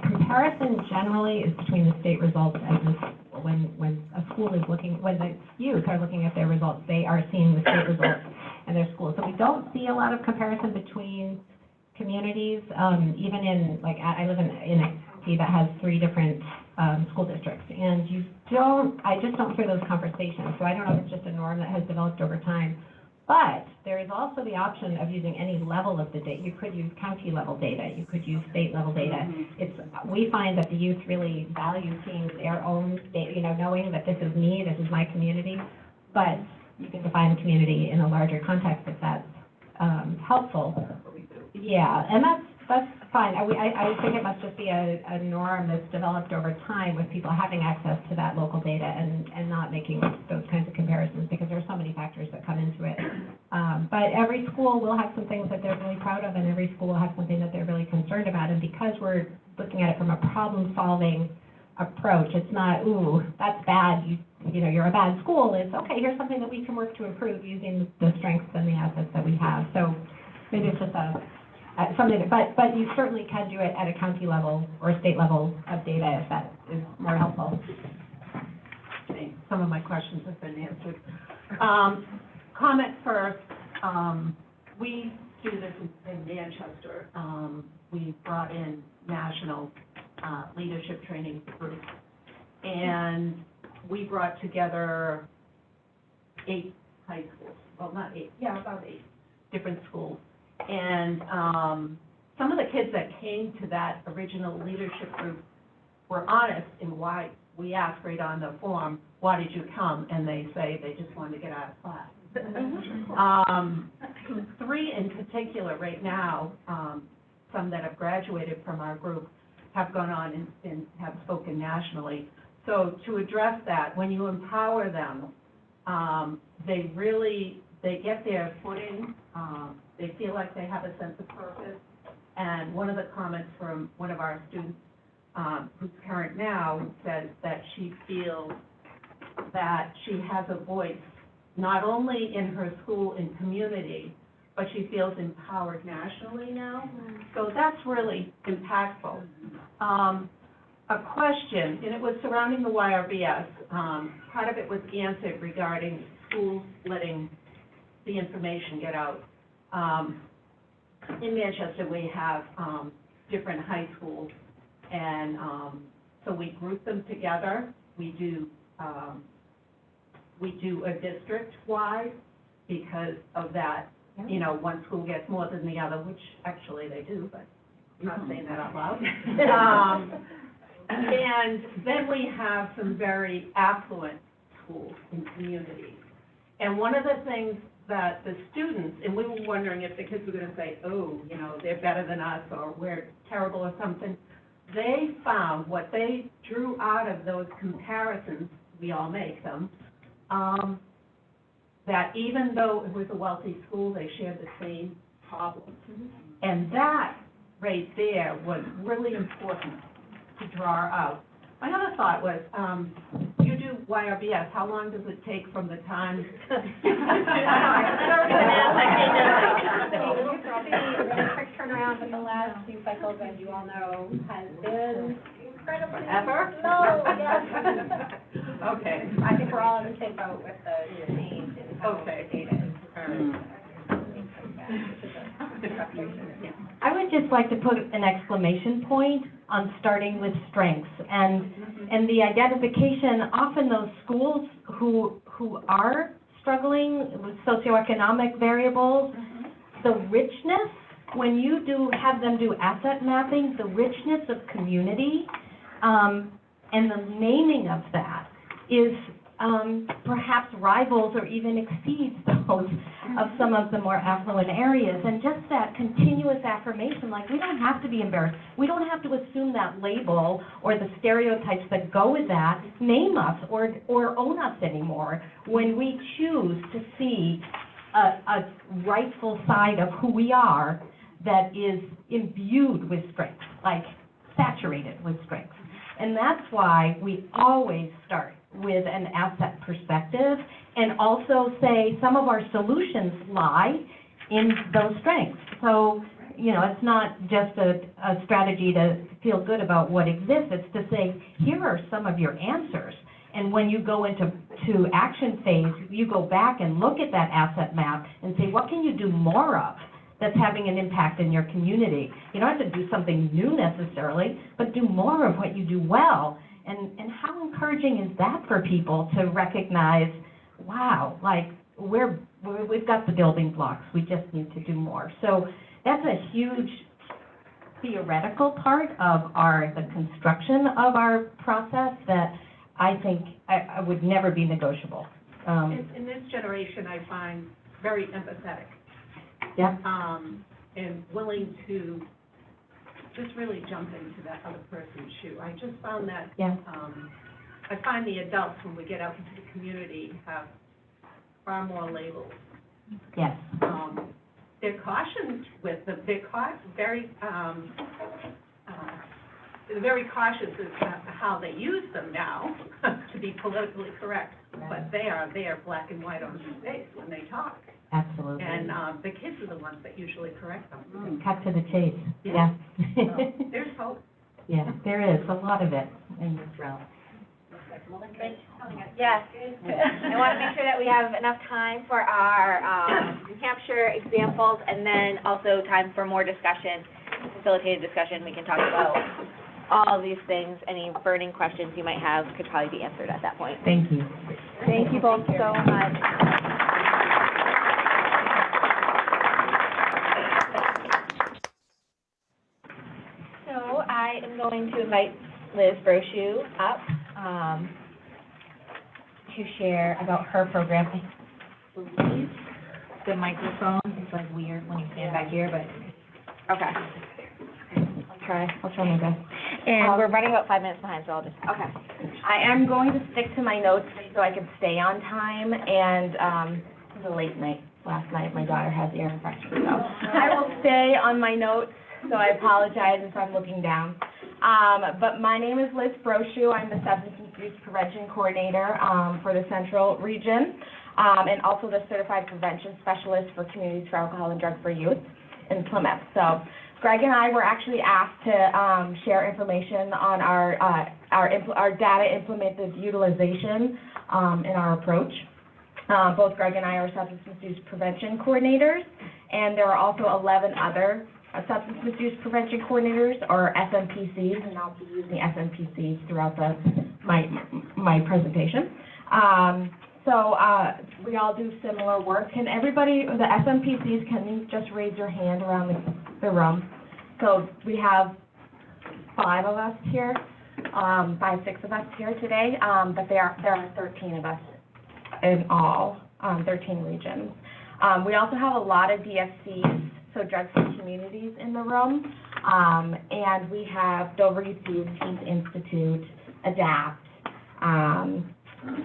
comparison generally is between the state results and the school. When a school is looking, when the youth are looking at their results, they are seeing the state results in their schools. So we don't see a lot of comparison between communities, even in, like, I live in a county that has 3 different school districts, and I just don't hear those conversations. So I don't know if it's just a norm that has developed over time. But there is also the option of using any level of the data. You could use county level data, you could use state level data. We find that the youth really value seeing their own data, you know, knowing that this is me, this is my community, but you can define the community in a larger context if that's helpful. Yeah, and that's fine. I think it must just be a norm that's developed over time with people having access to that local data and not making those kinds of comparisons because there are so many factors that come into it. But every school will have some things that they're really proud of, and every school will have something that they're really concerned about. And because we're looking at it from a problem-solving approach, it's not, ooh, that's bad, you know, you're a bad school. It's, okay, here's something that we can work to improve using the strengths and the assets that we have. So maybe it's just something, but you certainly can do it at a county level or state level of data if that is more helpful. Some of my questions have been answered. Comment first, we do this in Manchester. We brought in national leadership training groups, and we brought together 8 high schools, well, not 8, yeah, about 8 different schools. And some of the kids that came to that original leadership group were honest in why. We asked right on the form, why did you come? And they say they just wanted to get out of class. 3 in particular right now, some that have graduated from our group, have gone on and have spoken nationally. So to address that, when you empower them, they get their footing, they feel like they have a sense of purpose. And one of the comments from one of our students, who's current now, says that she feels that she has a voice, not only in her school and community, but she feels empowered nationally now. So that's really impactful. A question, and it was surrounding the YRBS. Part of it was answered regarding schools letting the information get out. In Manchester, we have different high schools, and so we group them together. We do a district-wide because of that. You know, one school gets more than the other, which actually they do, but I'm not saying that out loud. And then we have some very affluent schools and communities. And one of the things that the students, and we were wondering if the kids were going to say, oh, you know, they're better than us or we're terrible or something, they found what they drew out of those comparisons, we all make them, that even though it was a wealthy school, they shared the same problems. And that right there was really important to draw out. My other thought was, you do YRBS, how long does it take from the time? The quick turnaround in the last few cycles, as you all know, has been incredible. Ever? No, yes. Okay. I think we're all in the same boat with the change in how the data is prepared. I would just just like to put an exclamation point on starting with strengths. And the identification, often those schools who are struggling with socioeconomic variables, the richness, when you have them do asset mapping, the richness of community, and the naming of that is perhaps rivals or even exceeds those of some of the more affluent areas. And just that continuous affirmation, like we don't have to be embarrassed. We don't have to assume that label or the stereotypes that go with that name us or own us anymore when we choose to see a rightful side of who we are that is imbued with strength, like saturated with strength. And that's why we always start with an asset perspective and also say some of our solutions lie in those strengths. So, you know, it's not just a strategy to feel good about what exists, it's to say, here are some of your answers. And when you go into action phase, you go back and look at that asset map and say, what can you do more of that's having an impact in your community? You don't have to do something new necessarily, but do more of what you do well. And how encouraging is that for people to recognize, wow, like we've got the building blocks, we just need to do more. So that's a huge theoretical part of the construction of our process that I think I would never be negotiable. In this generation, I find very empathetic. Yeah. And willing to just really jump into that other person's shoe. I just found that, I find the adults, when we get out into the community, have far more labels. Yes. They're cautioned with them, they're very cautious as to how they use them now, to be politically correct, but they are black and white on their face when they talk. Absolutely. And the kids are the ones that usually correct them. Cut to the chase. Yeah. So, there's hope. Yeah, there is a lot of it in this realm. Yes. I want to make sure that we have enough time for our New Hampshire examples, and then also time for more discussion, facilitated discussion. We can talk about all these things. Any burning questions you might have could probably be answered at that point. Thank you. Thank you both so much. So I am going to invite Liz Brochu up to share about her program. I believe the microphone is like weird when you stand back here, but okay. I'll try my best. And we're running about 5 minutes behind, so I'll just, okay. I am going to stick to my notes so I can stay on time, and it was a late night last night. My daughter has ear infection, so I will stay on my notes, so I apologize if I'm looking down. But my name is Liz Brochu. I'm the Substance Abuse Prevention Coordinator for the Central Region, and also the Certified Prevention Specialist for Communities for Alcohol and Drug for Youth in Plymouth. So Greg and I were actually asked to share information on our data implemented utilization in our approach. Both Greg and I are substance misuse prevention coordinators, and there are also 11 other substance misuse prevention coordinators, or SMPCs, and I'll be using SMPCs throughout my presentation. So we all do similar work. Can everybody, the SMPCs, can you just raise your hand around the room? So we have 5 of us here, 6 of us here today, but there are 13 of us in all, 13 regions. We also have a lot of DFCs, so drug-free communities in the room, and we have Dover Youth Teens Institute, ADAPT,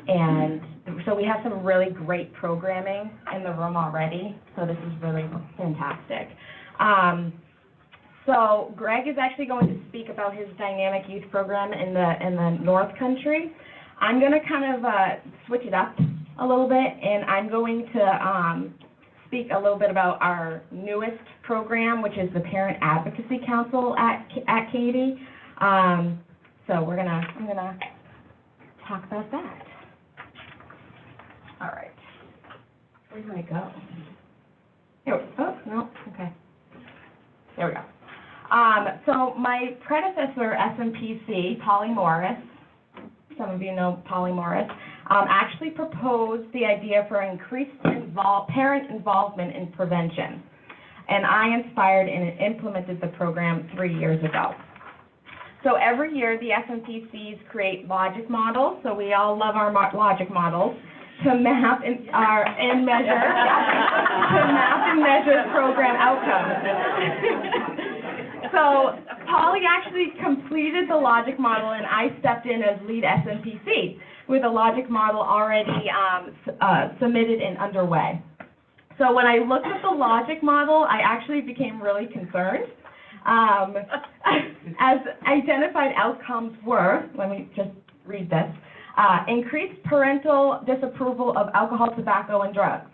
and so we have some really great programming in the room already, so this is really fantastic. So Greg is actually going to speak about his dynamic youth program in the North Country. I'm going to kind of switch it up a little bit, and I'm going to speak a little bit about our newest program, which is the Parent Advocacy Council at Katy. So I'm gonna talk about that. All right. Where do I go? Here we go. Oh, no, okay. There we go. So my predecessor, SMPC, Polly Morris, some of you know Polly Morris, actually proposed the idea for increased parent involvement in prevention. And I inspired and implemented the program 3 years ago. So every year, the SMPCs create logic models, so we all love our logic models, to map and measure program outcomes. So Polly actually completed the logic model, and I stepped in as lead SMPC with a logic model already submitted and underway. So when I looked at the logic model, I actually became really concerned. As identified outcomes were, let me just read this, increased parental disapproval of alcohol, tobacco, and drugs,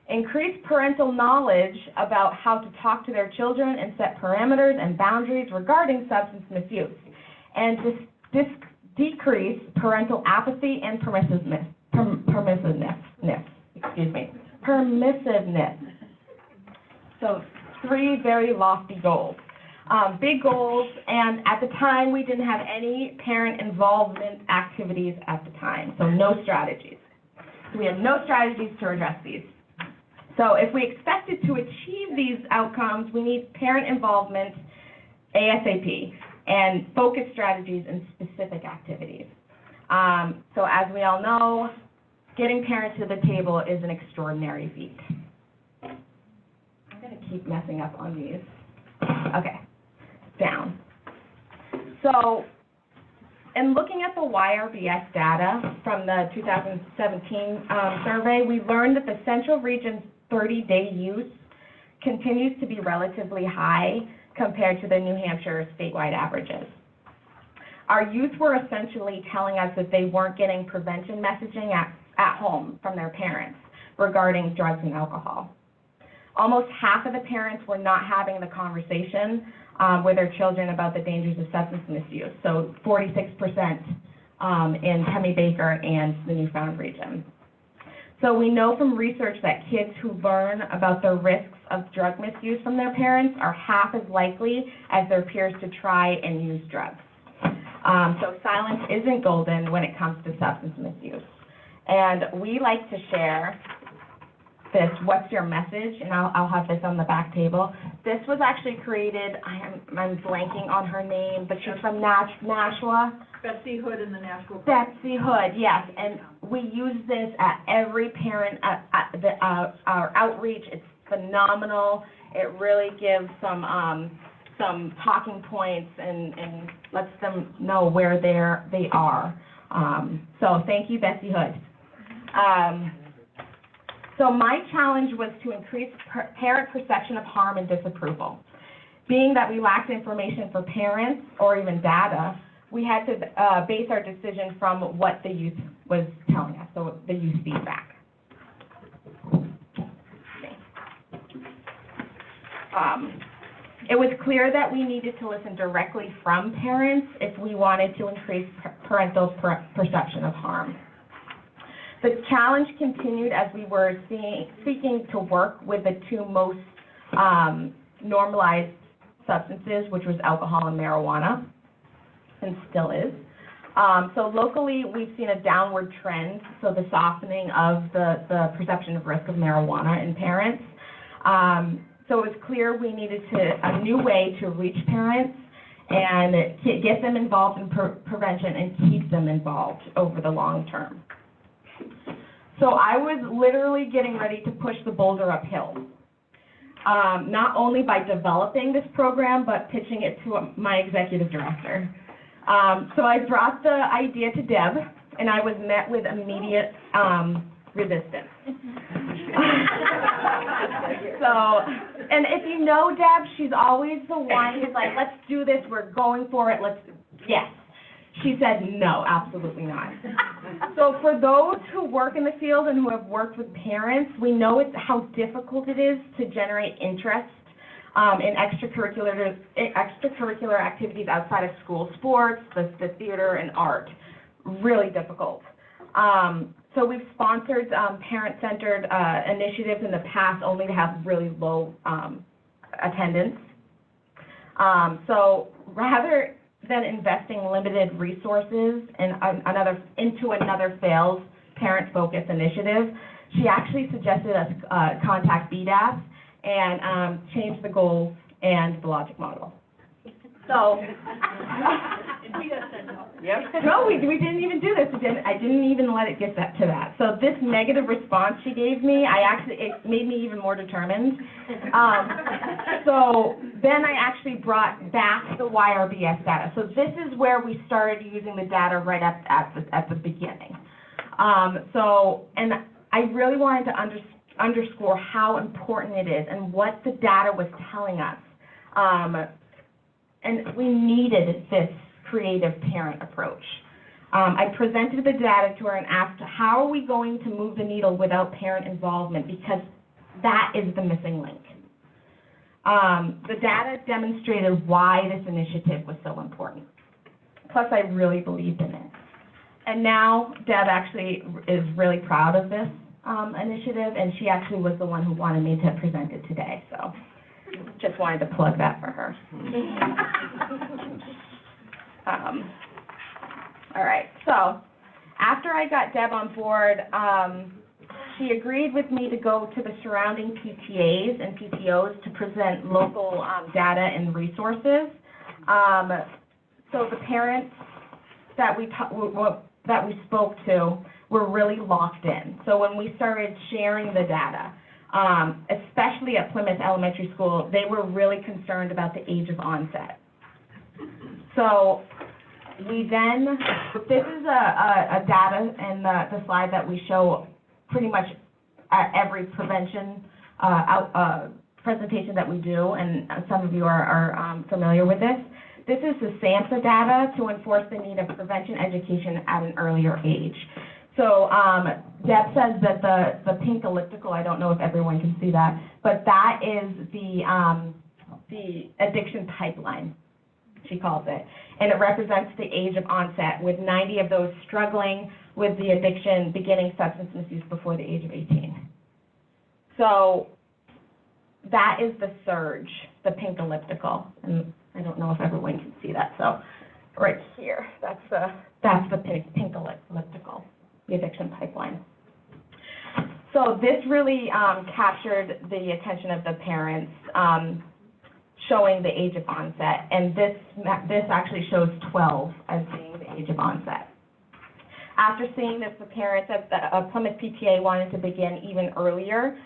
increased parental knowledge about how to talk to their children and set parameters and boundaries regarding substance misuse, and decrease parental apathy and permissiveness. So 3 very lofty goals. Big goals, and at the time, we didn't have any parent involvement activities at the time, so no strategies. So we had no strategies to address these. So if we expected to achieve these outcomes, we need parent involvement ASAP and focused strategies and specific activities. So as we all know, getting parents to the table is an extraordinary feat. I'm going to keep messing up on these. Okay, down. So in looking at the YRBS data from the 2017 survey, we learned that the Central Region's 30-day use continues to be relatively high compared to the New Hampshire statewide averages. Our youth were essentially telling us that they weren't getting prevention messaging at home from their parents regarding drugs and alcohol. Almost half of the parents were not having the conversation with their children about the dangers of substance misuse, so 46% in Hemi-Baker and the Newfound region. So we know from research that kids who learn about the risks of drug misuse from their parents are half as likely as their peers to try and use drugs. So silence isn't golden when it comes to substance misuse. And we like to share this, what's your message, and I'll have this on the back table. This was actually created, I'm blanking on her name, but she's from Nashua. Betsy Hood in the Nashua. Betsy Hood, yes, and we use this at every parent, our outreach. It's phenomenal. It really gives some talking points and lets them know where they are. So thank you, Betsy Hood. So my challenge was to increase parent perception of harm and disapproval. Being that we lacked information for parents or even data, we had to base our decision from what the youth was telling us, so the youth feedback. It was clear that we needed to listen directly from parents if we wanted to increase parental perception of harm. The challenge continued as we were seeking to work with the 2 most normalized substances, which was alcohol and marijuana, and still is. So locally, we've seen a downward trend, so the softening of the perception of risk of marijuana in parents. So it was clear we needed a new way to reach parents and get them involved in prevention and keep them involved over the long term. So I was literally getting ready to push the boulder uphill, not only by developing this program, but pitching it to my executive director. So I brought the idea to Deb, and I was met with immediate resistance. And if you know Deb, she's always the one who's like, let's do this, we're going for it, yes. She said, no, absolutely not. So for those who work in the field and who have worked with parents, we know how difficult it is to generate interest in extracurricular activities outside of school, sports, the theater, and art. Really difficult. So we've sponsored parent-centered initiatives in the past only to have really low attendance. So rather than investing limited resources into another failed parent-focused initiative, she actually suggested us contact BDAS and change the goals and the logic model. So, no, we didn't even do this. I didn't even let it get to that. So this negative response she gave me, it made me even more determined. So then I actually brought back the YRBS data. So this is where we started using the data right at the beginning. And I really wanted to underscore how important it is and what the data was telling us. And we needed this creative parent approach. I presented the data to her and asked, how are we going to move the needle without parent involvement? Because that is the missing link. The data demonstrated why this initiative was so important. Plus, I really believed in it. And now, Deb actually is really proud of this initiative, and she actually was the one who wanted me to present it today, so just wanted to plug that for her. All right, so after I got Deb on board, she agreed with me to go to the surrounding PTAs and PTOs to present local data and resources. So the parents that we spoke to were really locked in. So when we started sharing the data, especially at Plymouth Elementary School, they were really concerned about the age of onset. So we then, this is a data in the slide that we show pretty much at every prevention presentation that we do, and some of you are familiar with this. This is the SAMHSA data to enforce the need of prevention education at an earlier age. So Deb says that the pink elliptical, I don't know if everyone can see that, but that is the addiction pipeline, she calls it. And it represents the age of onset, with 90 of those struggling with the addiction beginning substance misuse before the age of 18. So that is the surge, the pink elliptical. And I don't know if everyone can see that. So right here, that's the pink elliptical, the addiction pipeline. So this really captured the attention of the parents, showing the age of onset, and this actually shows 12 as being the age of onset. After seeing this, the parents of Plymouth PTA wanted to begin even earlier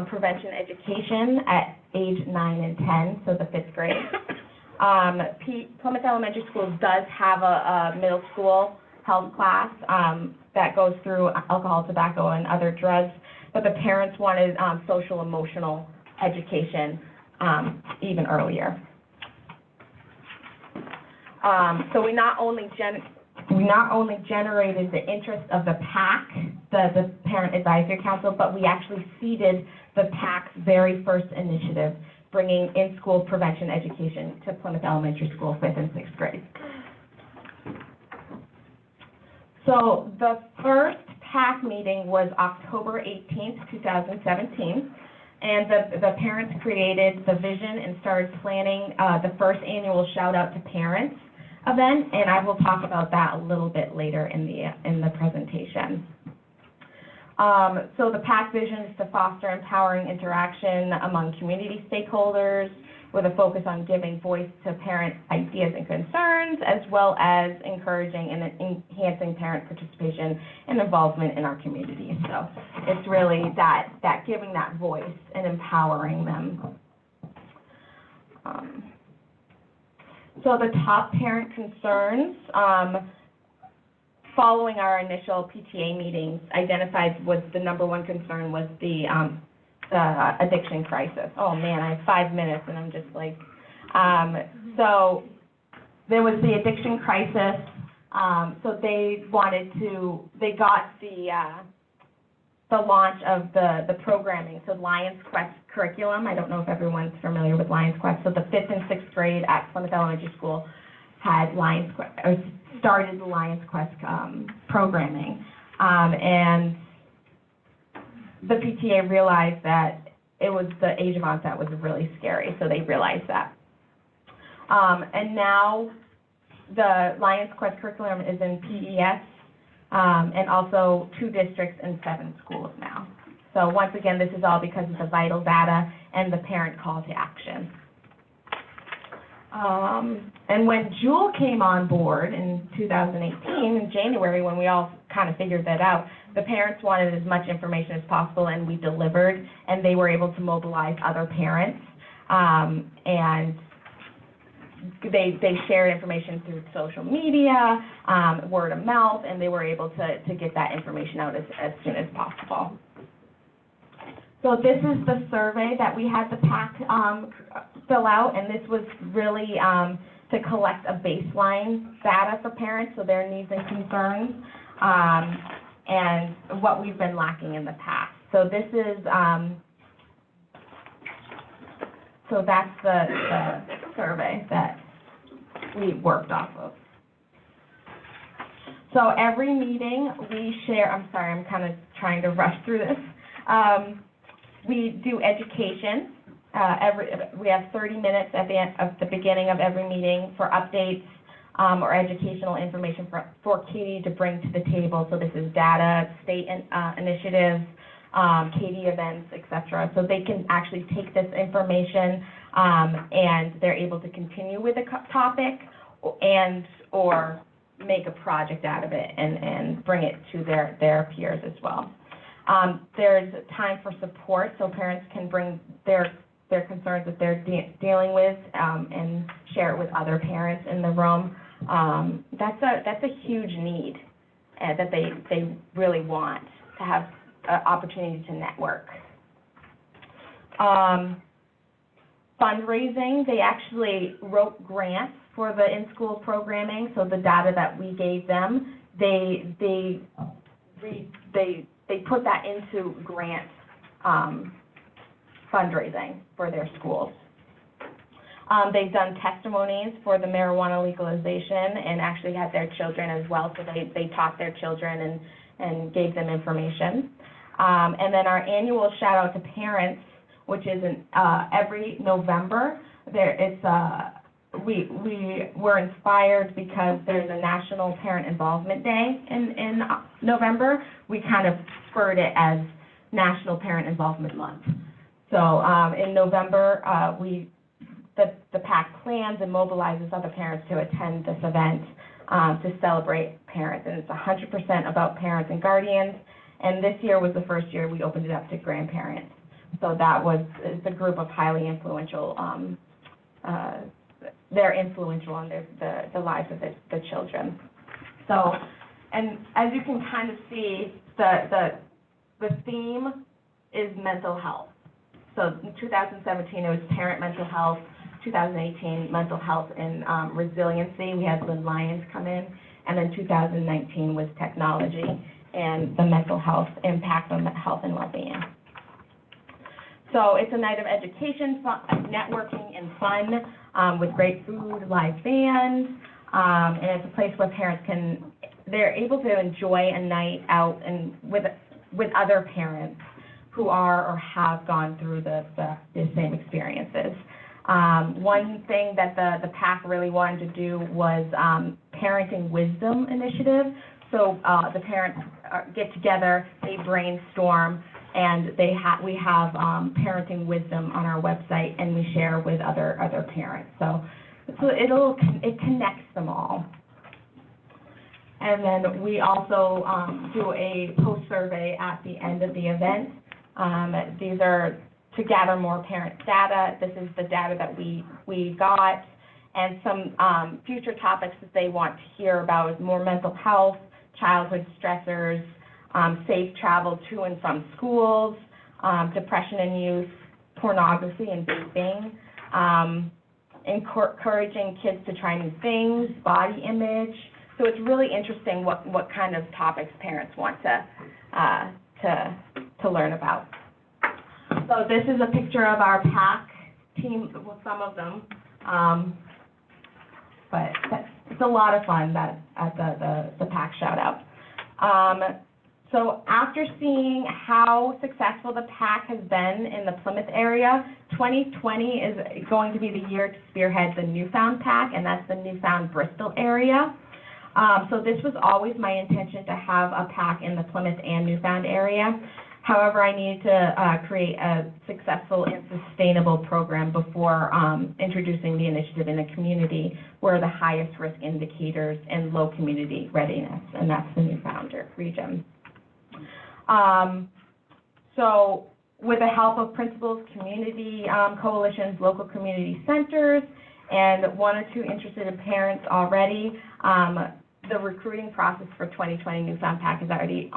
prevention education at age 9 and 10, so the 5th grade. Plymouth Elementary School does have a middle school health class that goes through alcohol, tobacco, and other drugs, but the parents wanted social emotional education even earlier. So we not only generated the interest of the PAC, the Parent Advisory Council, but we actually seeded the PAC's very first initiative, bringing in-school prevention education to Plymouth Elementary School 5th and 6th grade. So the first PAC meeting was October 18th, 2017. And the parents created the vision and started planning the first annual Shout Out to Parents event, and I will talk about that a little bit later in the presentation. So the PAC vision is to foster empowering interaction among community stakeholders with a focus on giving voice to parent ideas and concerns, as well as encouraging and enhancing parent participation and involvement in our community. So it's really that giving that voice and empowering them. So the top parent concerns, following our initial PTA meetings, identified was the number one concern was the addiction crisis. Oh man, I have 5 minutes and I'm just like, so there was the addiction crisis. So they got the launch of the programming. So Lions Quest curriculum, I don't know if everyone's familiar with Lions Quest. So the 5th and 6th grade at Plymouth Elementary School had Lions Quest, or started the Lions Quest programming. And the PTA realized that it was the age of onset was really scary, so they realized that. And now the Lions Quest curriculum is in PES, and also 2 districts and 7 schools now. So once again, this is all because of the vital data and the parent call to action. And when Jewel came on board in 2018, in January, when we all kind of figured that out, the parents wanted as much information as possible, and we delivered, and they were able to mobilize other parents, and they shared information through social media, word of mouth, and they were able to get that information out as soon as possible. So this is the survey that we had the PAC fill out, and this was really to collect a baseline data for parents, so their needs and concerns, and what we've been lacking in the past. So this is, so that's the survey that we worked off of. So every meeting we share, I'm sorry, I'm kind of trying to rush through this. We do education. We have 30 minutes at the beginning of every meeting for updates or educational information for Katie to bring to the table. So this is data, state initiatives, Katie events, etc. So they can actually take this information and they're able to continue with the topic and or make a project out of it and bring it to their peers as well. There's time for support, so parents can bring their concerns that they're dealing with and share it with other parents in the room. That's a huge need that they really want to have an opportunity to network. Fundraising, they actually wrote grants for the in-school programming, so the data that we gave them, they put that into grant fundraising for their schools. They've done testimonies for the marijuana legalization and actually had their children as well, so they taught their children and gave them information. And then our annual shout out to parents, which is every November. We were inspired because there's a National Parent Involvement Day in November. We kind of spurred it as National Parent Involvement Month. So in November, the PAC plans and mobilizes other parents to attend this event to celebrate parents, and it's 100% about parents and guardians. And this year was the first year we opened it up to grandparents. So it's a group of highly influential. They're influential on the lives of the children. So, and as you can kind of see, the theme is mental health. So in 2017, it was parent mental health. 2018, mental health and resiliency. We had Lynn Lyons come in. And then 2019 was technology and the mental health impact on the health and well-being. So it's a night of education, networking, and fun with great food, live bands, and it's a place where parents they're able to enjoy a night out and with other parents who are or have gone through the same experiences. One thing that the PAC really wanted to do was Parenting Wisdom Initiative. So the parents get together, they brainstorm, and we have parenting wisdom on our website, and we share with other parents. So it connects them all. And then we also do a post survey at the end of the event. These are to gather more parent data. This is the data that we got, and some future topics that they want to hear about is more mental health, childhood stressors, safe travel to and from schools, depression in youth, pornography and vaping, encouraging kids to try new things, body image. So it's really interesting what kind of topics parents want to learn about. So this is a picture of our PAC team, well, some of them, but it's a lot of fun at the PAC shout out. So after seeing how successful the PAC has been in the Plymouth area, 2020 is going to be the year to spearhead the Newfound PAC, and that's the Newfound Bristol area. So this was always my intention to have a PAC in the Plymouth and Newfound area. However, I needed to create a successful and sustainable program before introducing the initiative in a community where the highest risk indicators and low community readiness, and that's the Newfound region. So with the help of principals, community coalitions, local community centers, and 1 or 2 interested parents already, the recruiting process for 2020 Newfound PAC is already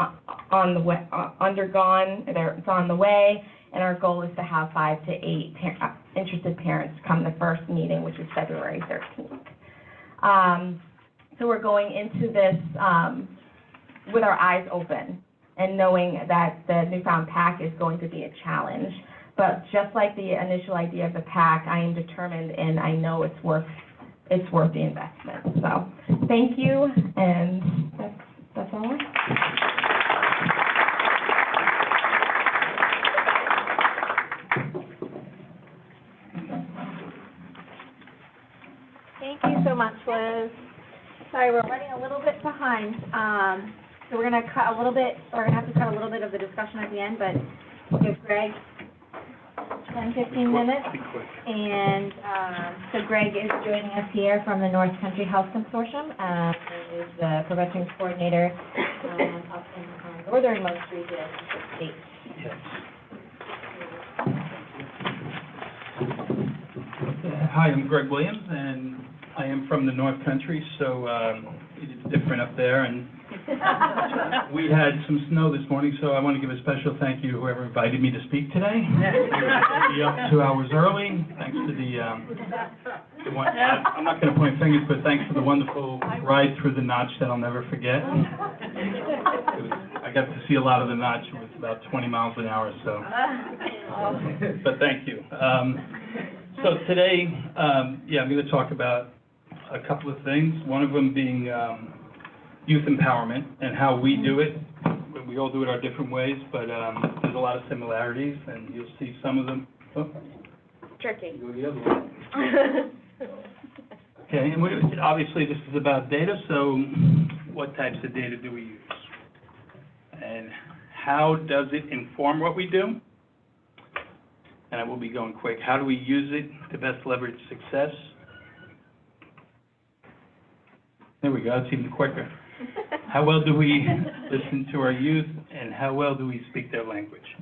on the way, it's on the way, and our goal is to have 5 to 8 interested parents come the first meeting, which is February 13th. So we're going into this with our eyes open and knowing that the Newfound PAC is going to be a challenge. But just like the initial idea of the PAC, I am determined and I know it's worth the investment. So thank you, and that's all. Thank you so much, Liz. Sorry, we're running a little bit behind. So we're going to cut a little bit, or we're going to have to cut a little bit of the discussion at the end, but we'll give Greg 10, 15 minutes. And so Greg is joining us here from the North Country Health Consortium. He is the prevention coordinator up in the northernmost region of the state. Yes. Hi, I'm Greg Williams, and I am from the North Country, so it is different up there. And we had some snow this morning, so I want to give a special thank you to whoever invited me to speak today. Be up 2 hours early. Thanks to the one. I'm not going to point fingers, but thanks for the wonderful ride through the notch that I'll never forget. I got to see a lot of the notch. It was about 20 miles an hour, so. But thank you. So today, I'm going to talk about a couple of things. One of them being youth empowerment and how we do it. We all do it our different ways, but there's a lot of similarities, and you'll see some of them. Oh. Tricky. Go the other way. Okay, and obviously this is about data, so what types of data do we use? And how does it inform what we do? And I will be going quick. How do we use it to best leverage success? There we go, it's even quicker. How well do we listen to our youth, and how well do we speak their language?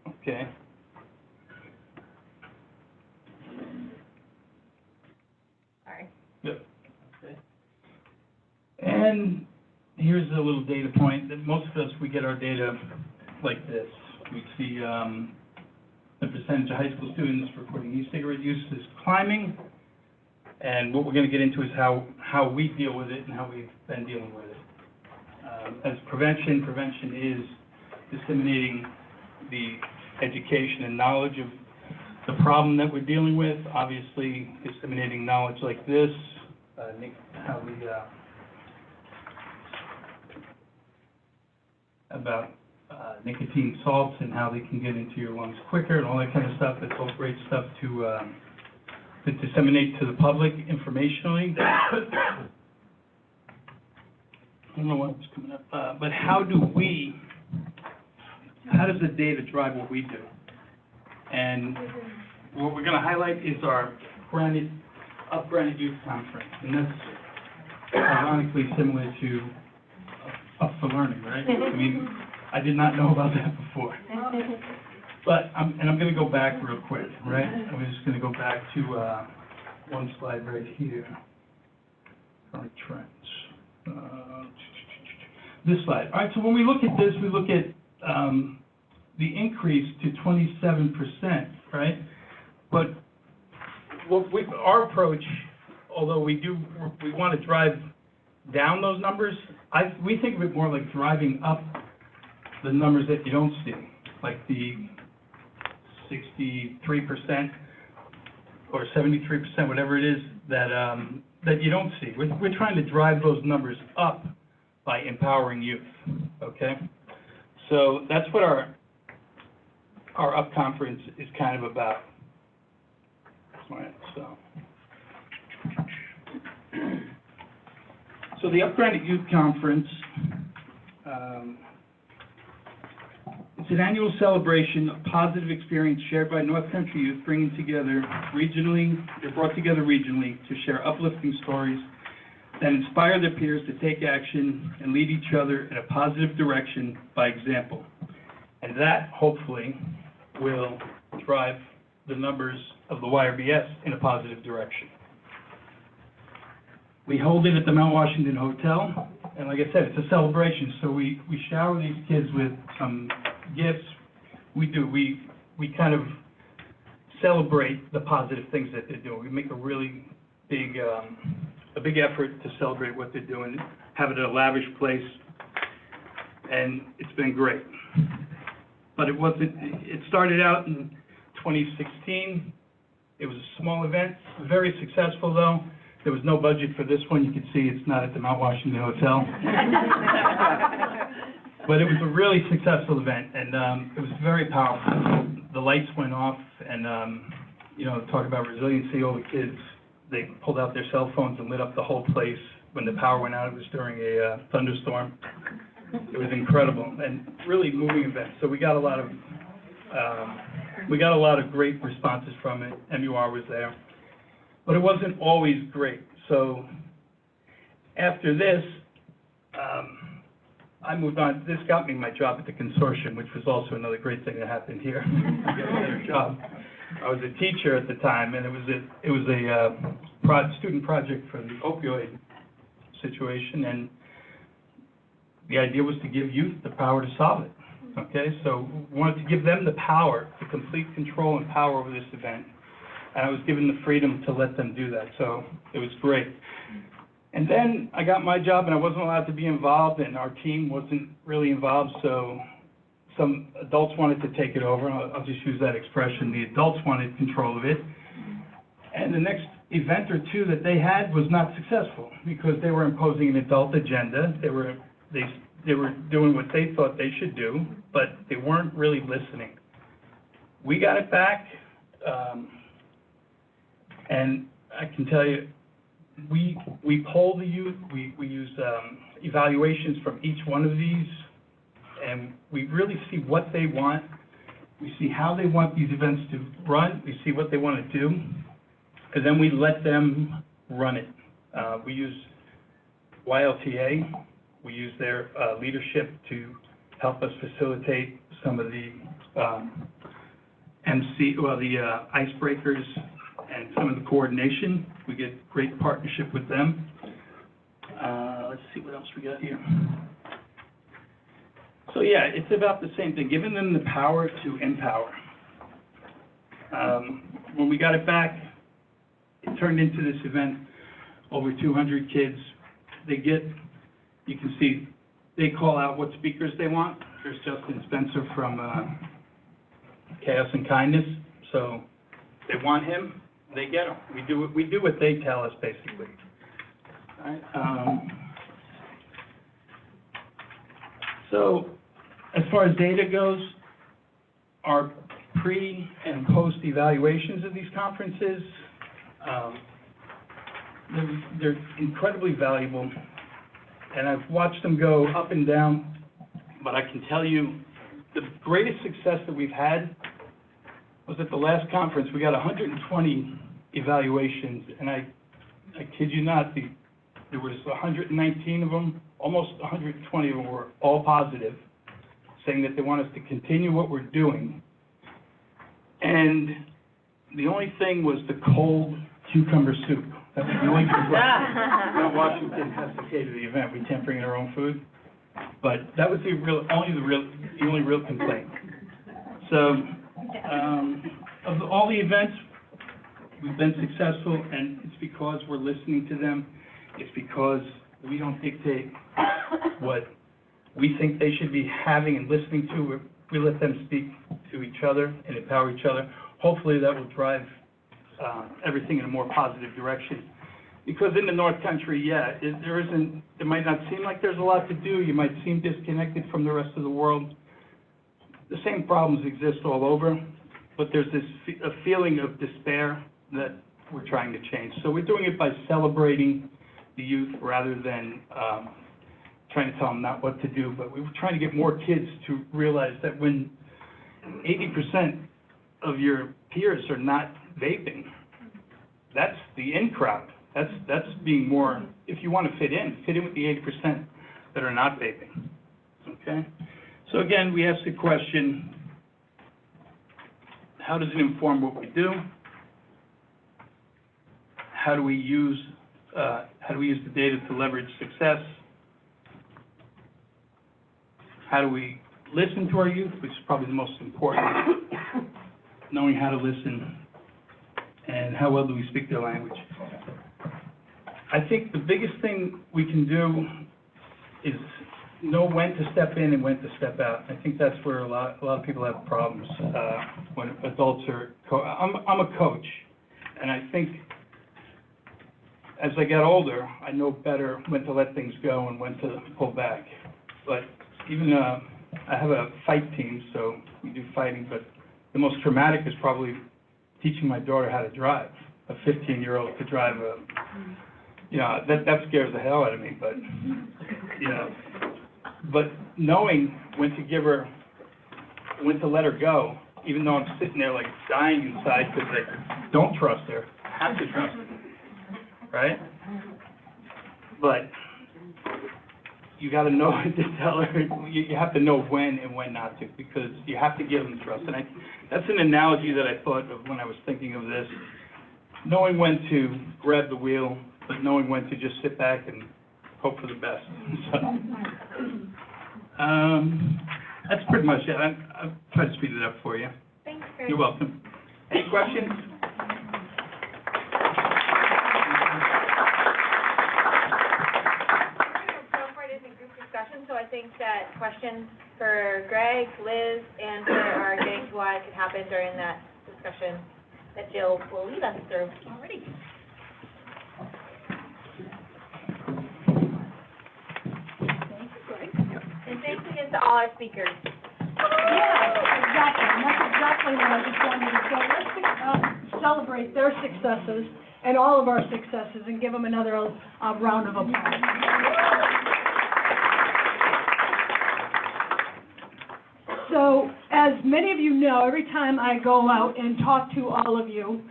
Okay. Sorry. Yep. Okay. And here's a little data point that most of us, we get our data like this. We see the percentage of high school students reporting e-cigarette use is climbing, and what we're going to get into is how we deal with it and how we've been dealing with it. As prevention is disseminating the education and knowledge of the problem that we're dealing with. Obviously, disseminating knowledge like this, how we about nicotine salts and how they can get into your lungs quicker and all that kind of stuff. It's all great stuff to disseminate to the public informationally. I don't know what's coming up, but how does the data drive what we do? And what we're going to highlight is our Up-Granted Youth Conference, and that's ironically similar to Up for Learning, right? I mean, I did not know about that before. But I'm going to go back real quick, right? I'm just going to go back to one slide right here. Current trends. This slide. All right, so when we look at this, we look at the increase to 27%, right? But our approach, although we want to drive down those numbers, we think of it more like driving up the numbers that you don't see, like the 63% or 73%, whatever it is that you don't see. We're trying to drive those numbers up by empowering youth. okay? So that's what our UP conference is kind of about. Right, so the Upgraded Youth Conference, it's an annual celebration of positive experience shared by North Country youth, bringing together regionally, they're brought together regionally to share uplifting stories that inspire their peers to take action and lead each other in a positive direction by example. And that, hopefully, will drive the numbers of the YRBS in a positive direction. We hold it at the Mount Washington Hotel, and like I said, it's a celebration, so we shower these kids with some gifts. We kind of celebrate the positive things that they're doing. We make a really big effort to celebrate what they're doing, have it at a lavish place, and it's been great. But it started out in 2016. It was a small event, very successful though. There was no budget for this one. You can see it's not at the Mount Washington Hotel. But it was a really successful event, and it was very powerful. The lights went off, and talk about resiliency. All the kids, they pulled out their cell phones and lit up the whole place. When the power went out, it was during a thunderstorm. It was incredible and really moving event. So we got a lot of great responses from it. MUR was there, but it wasn't always great. So after this, I moved on. This got me my job at the consortium, which was also another great thing that happened here. I got a better job. I was a teacher at the time, and it was a student project for the opioid situation, and the idea was to give youth the power to solve it. Okay, so we wanted to give them the power, the complete control and power over this event, and I was given the freedom to let them do that. So it was great. And then I got my job, and I wasn't allowed to be involved, and our team wasn't really involved, so some adults wanted to take it over. I'll just use that expression. The adults wanted control of it. And the next event or two that they had was not successful because they were imposing an adult agenda. They were doing what they thought they should do, but they weren't really listening. We got it back, and I can tell you, we poll the youth, we use evaluations from each one of these, and we really see what they want. We see how they want these events to run. We see what they want to do, and then we let them run it. We use YLTA. We use their leadership to help us facilitate some of the the icebreakers and some of the coordination. We get great partnership with them. Let's see what else we got here. So yeah, it's about the same thing, giving them the power to empower. When we got it back, it turned into this event, over 200 kids. You can see, they call out what speakers they want. There's Justin Spencer from Chaos and Kindness. So they want him, they get him. We do what they tell us, basically. All right. So as far as data goes, our pre and post evaluations of these conferences, they're incredibly valuable. And I've watched them go up and down, but I can tell you the greatest success that we've had was at the last conference. We got 120 evaluations, and I kid you not, there was 119 of them, almost 120 of them were all positive, saying that they want us to continue what we're doing. And the only thing was the cold cucumber soup. That was the only complaint. Mount Washington has to cater the event. We can't bring in our own food. But that was the only real complaint. So, of all the events, we've been successful, and it's because we're listening to them. It's because we don't dictate what we think they should be having and listening to. We let them speak to each other and empower each other. Hopefully that will drive everything in a more positive direction. Because in the North Country, yeah, it might not seem like there's a lot to do. You might seem disconnected from the rest of the world. The same problems exist all over, but there's a feeling of despair that we're trying to change. So we're doing it by celebrating the youth rather than trying to tell them not what to do. But we were trying to get more kids to realize that when 80% of your peers are not vaping, that's the in crowd. That's being more, if you want to fit in with the 80% that are not vaping, okay? So again, we asked the question, how does it inform what we do? How do we use the data to leverage success? How do we listen to our youth, which is probably the most important, knowing how to listen, and how well do we speak their language? I think the biggest thing we can do is know when to step in and when to step out. I think that's where a lot of people have problems when adults are. I'm a coach, and I think as I get older, I know better when to let things go and when to pull back. But even I have a fight team, so we do fighting. But the most traumatic is probably teaching my daughter how to drive. A 15-year-old to drive a. That scares the hell out of me, but, but knowing when to let her go, even though I'm sitting there like dying inside because I don't trust her, I have to trust her, right? But you got to know when to tell her, you have to know when and when not to, because you have to give them trust. And that's an analogy that I thought of when I was thinking of this, knowing when to grab the wheel, but knowing when to just sit back and hope for the best. So, that's pretty much it. I'll try to speed it up for you. Thanks. You're welcome. Any questions? Go for it as a group discussion, so I think that questions for Greg, Liz, and for our JQI could happen during that discussion that Jill will lead us through already. And thanks again to all our speakers. Yeah, exactly, and that's exactly what I just wanted to say. Let's celebrate their successes and all of our successes and give them another round of applause. So, as many of you know, every time I go out and talk to all of you,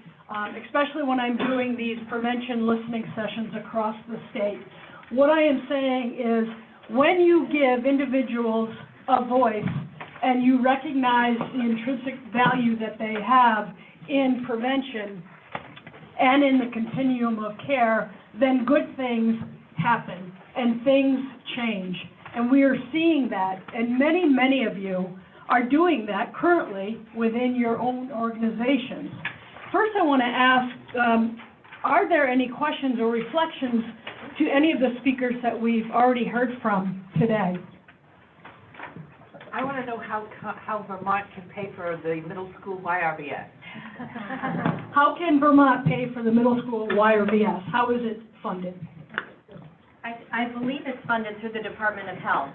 especially when I'm doing these prevention listening sessions across the state, what I am saying is, when you give individuals a voice and you recognize the intrinsic value that they have in prevention and in the continuum of care, then good things happen and things change. And we are seeing that, and many, many of you are doing that currently within your own organizations. First, I want to ask, are there any questions or reflections to any of the speakers that we've already heard from today? I want to know how Vermont can pay for the middle school YRBS. How can Vermont pay for the middle school YRBS? How is it funded? I believe it's funded through the Department of Health.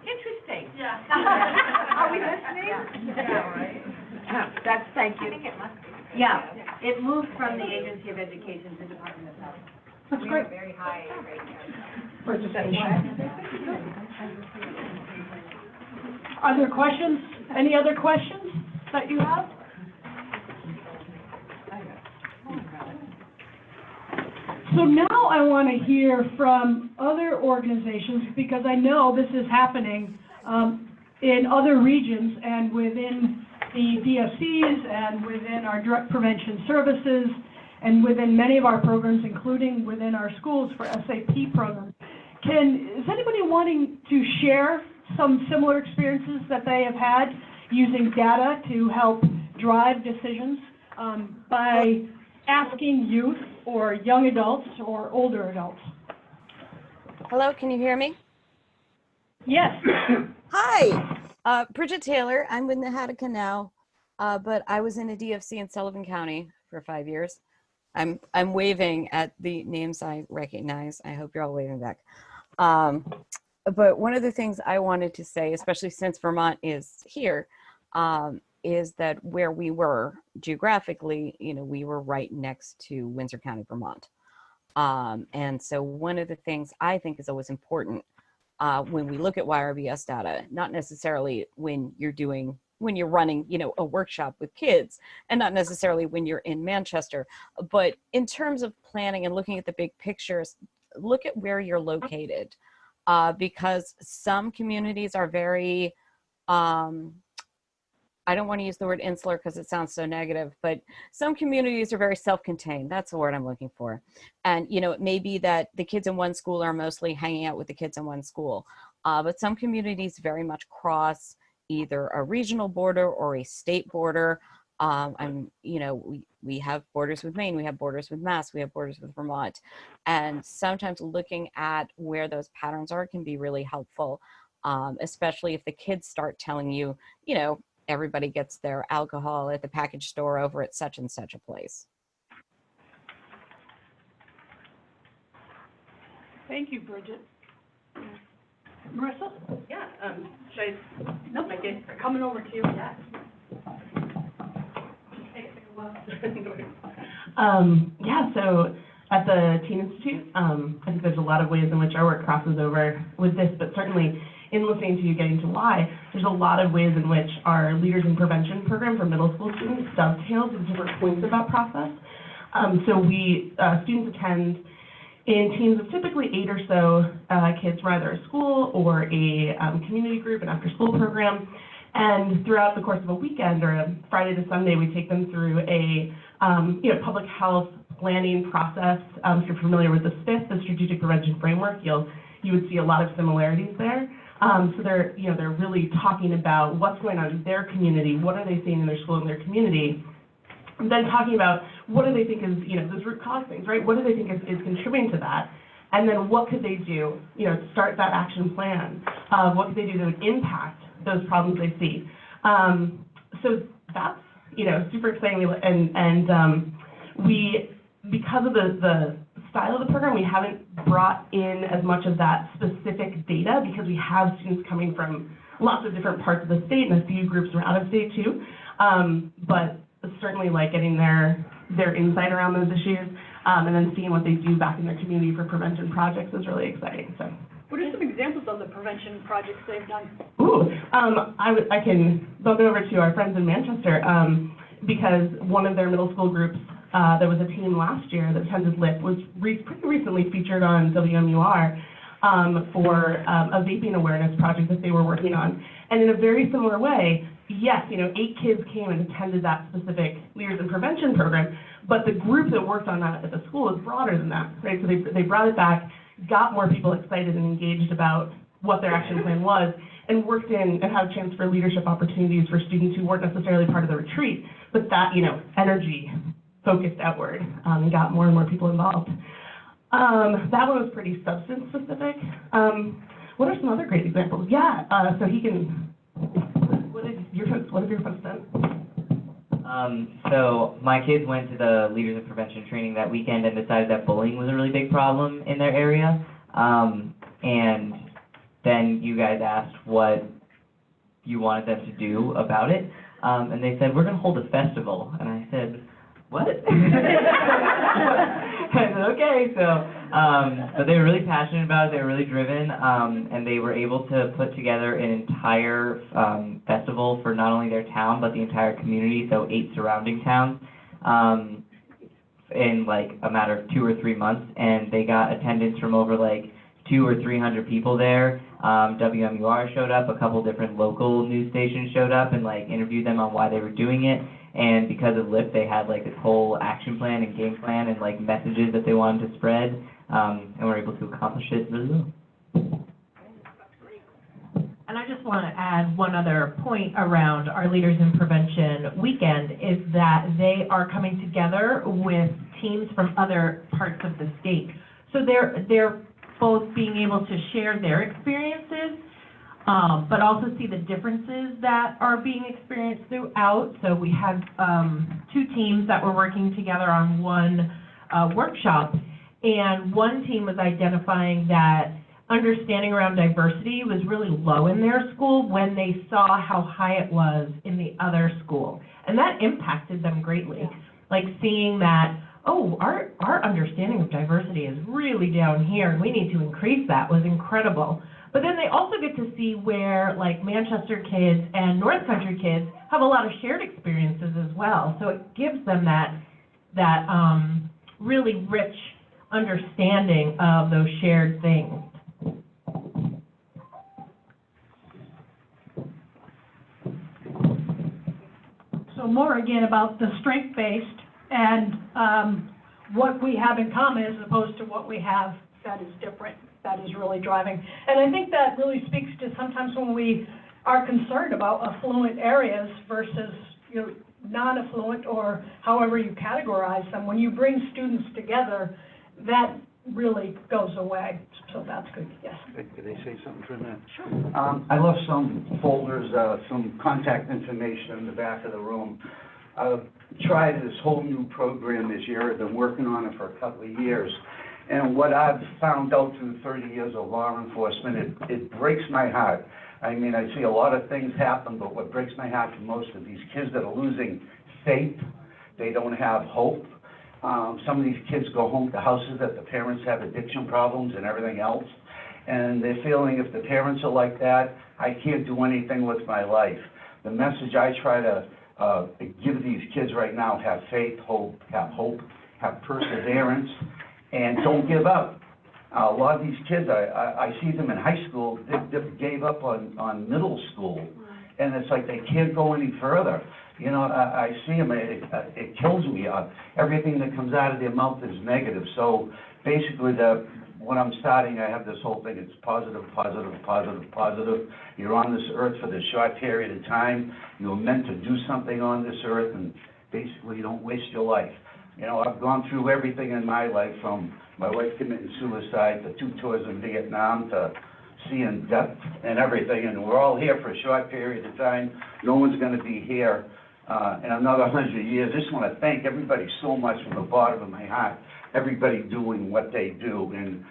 Interesting. Yeah. Are we listening? Yeah, right. Thank you. I think it must be. Yeah, it moved from the Agency of Education to Department of Health. That's We great. have a very high rate. Are there questions? Any other questions that you have? So now I want to hear from other organizations, because I know this is happening in other regions and within the DFCs and within our direct prevention services and within many of our programs, including within our schools for SAP programs. Is anybody wanting to share some similar experiences that they have had using data to help drive decisions by asking youth or young adults or older adults? Hello, can you hear me? Yes. Hi, Bridget Taylor. I'm with Nahatica now, but I was in a DFC in Sullivan County for 5 years. I'm waving at the names I recognize. I hope you're all waving back. But one of the things I wanted to say, especially since Vermont is here, is that where we were geographically, we were right next to Windsor County, Vermont. And so one of the things I think is always important when we look at YRBS data, not necessarily when you're running, a workshop with kids, and not necessarily when you're in Manchester, but in terms of planning and looking at the big pictures, look at where you're located, because some communities are very, I don't want to use the word insular because it sounds so negative, but some communities are very self-contained. That's the word I'm looking for. And, it may be that the kids in one school are mostly hanging out with the kids in one school, but some communities very much cross either a regional border or a state border. We have borders with Maine, we have borders with Mass, we have borders with Vermont. And sometimes looking at where those patterns are can be really helpful, especially if the kids start telling you, everybody gets their alcohol at the package store over at such and such a place. Thank you, Bridget. Marissa? Yeah, should I, no, I guess, coming over to you. Yeah. So at the Teen Institute, I think there's a lot of ways in which our work crosses over with this, but certainly in listening to you getting to why, there's a lot of ways in which our Leaders in Prevention program for middle school students dovetails with different points of that process. Students attend in teams of typically 8 or so kids from either a school or a community group, an after-school program. And throughout the course of a weekend or a Friday to Sunday, we take them through a public health planning process. If you're familiar with the SPIF, the Strategic Prevention Framework, you would see a lot of similarities there. So they're really talking about what's going on in their community, what are they seeing in their school and their community, and then talking about what do they think is, those root cause things, right? What do they think is contributing to that? And then what could they do, to start that action plan? What could they do that would impact those problems they see? So that's, super exciting. And we, because of the style of the program, we haven't brought in as much of that specific data because we have students coming from lots of different parts of the state and a few groups from out of state too. But certainly getting their insight around those issues and then seeing what they do back in their community for prevention projects is really exciting. So. What are some examples of the prevention projects they've done? I can bump it over to our friends in Manchester because one of their middle school groups, there was a team last year that attended LIP, was pretty recently featured on WMUR for a vaping awareness project that they were working on. And in a very similar way, yes, 8 kids came and attended that specific Leaders in Prevention program, but the group that worked on that at the school is broader than that, right? So they brought it back, got more people excited and engaged about what their action plan was, and worked in and had a chance for leadership opportunities for students who weren't necessarily part of the retreat, but that, energy focused outward and got more and more people involved. That one was pretty substance specific. What are some other great examples? So he can, what have your folks done? So my kids went to the Leaders in Prevention training that weekend and decided that bullying was a really big problem in their area. And then you guys asked what you wanted them to do about it. And they said, we're going to hold a festival. And I said, what? I said, okay. But they were really passionate about it. They were really driven. And they were able to put together an entire festival for not only their town, but the entire community, so 8 surrounding towns, in a matter of 2 or 3 months. And they got attendance from over 200 or 300 people there. WMUR showed up, a couple different local news stations showed up and interviewed them on why they were doing it. And because of LIP, they had this whole action plan and game plan and messages that they wanted to spread, and were able to accomplish it really well. And I just want to add one other point around our Leaders in Prevention weekend is that they are coming together with teams from other parts of the state. So they're both being able to share their experiences, but also see the differences that are being experienced throughout. So we had 2 teams that were working together on one workshop, and one team was identifying that understanding around diversity was really low in their school when they saw how high it was in the other school. And that impacted them greatly. Like seeing that, oh, our understanding of diversity is really down here, and we need to increase that was incredible. But then they also get to see where, like, Manchester kids and North Country kids have a lot of shared experiences as well. So it gives them that really rich understanding of those shared things. So more again about the strength-based and what we have in common as opposed to what we have that is different, that is really driving. And I think that really speaks to sometimes when we are concerned about affluent areas versus, you know, non-affluent or however you categorize them. When you bring students together, that really goes away. So that's good, yes. Could I say something for a minute? Sure. I left some folders, some contact information in the back of the room. I've tried this whole new program this year. I've been working on it for a couple of years. And what I've found out through 30 years of law enforcement, it breaks my heart. I mean, I see a lot of things happen, but what breaks my heart the most are these kids that are losing faith. They don't have hope. Some of these kids go home to houses that the parents have addiction problems and everything else. And they're feeling if the parents are like that, I can't do anything with my life. The message I try to give these kids right now, have faith, have perseverance, and don't give up. A lot of these kids, I see them in high school, they gave up on middle school, and it's like they can't go any further. You know, I see them, it kills me. Everything that comes out of their mouth is negative. So basically, when I'm starting, I have this whole thing, it's positive, positive, positive, positive. You're on this earth for this short period of time. You're meant to do something on this earth, and basically you don't waste your life. You know, I've gone through everything in my life, from my wife committing suicide to 2 tours in Vietnam to seeing death and everything, and we're all here for a short period of time. No one's going to be here in another 100 years. I just want to thank everybody so much from the bottom of my heart, everybody doing what they do, and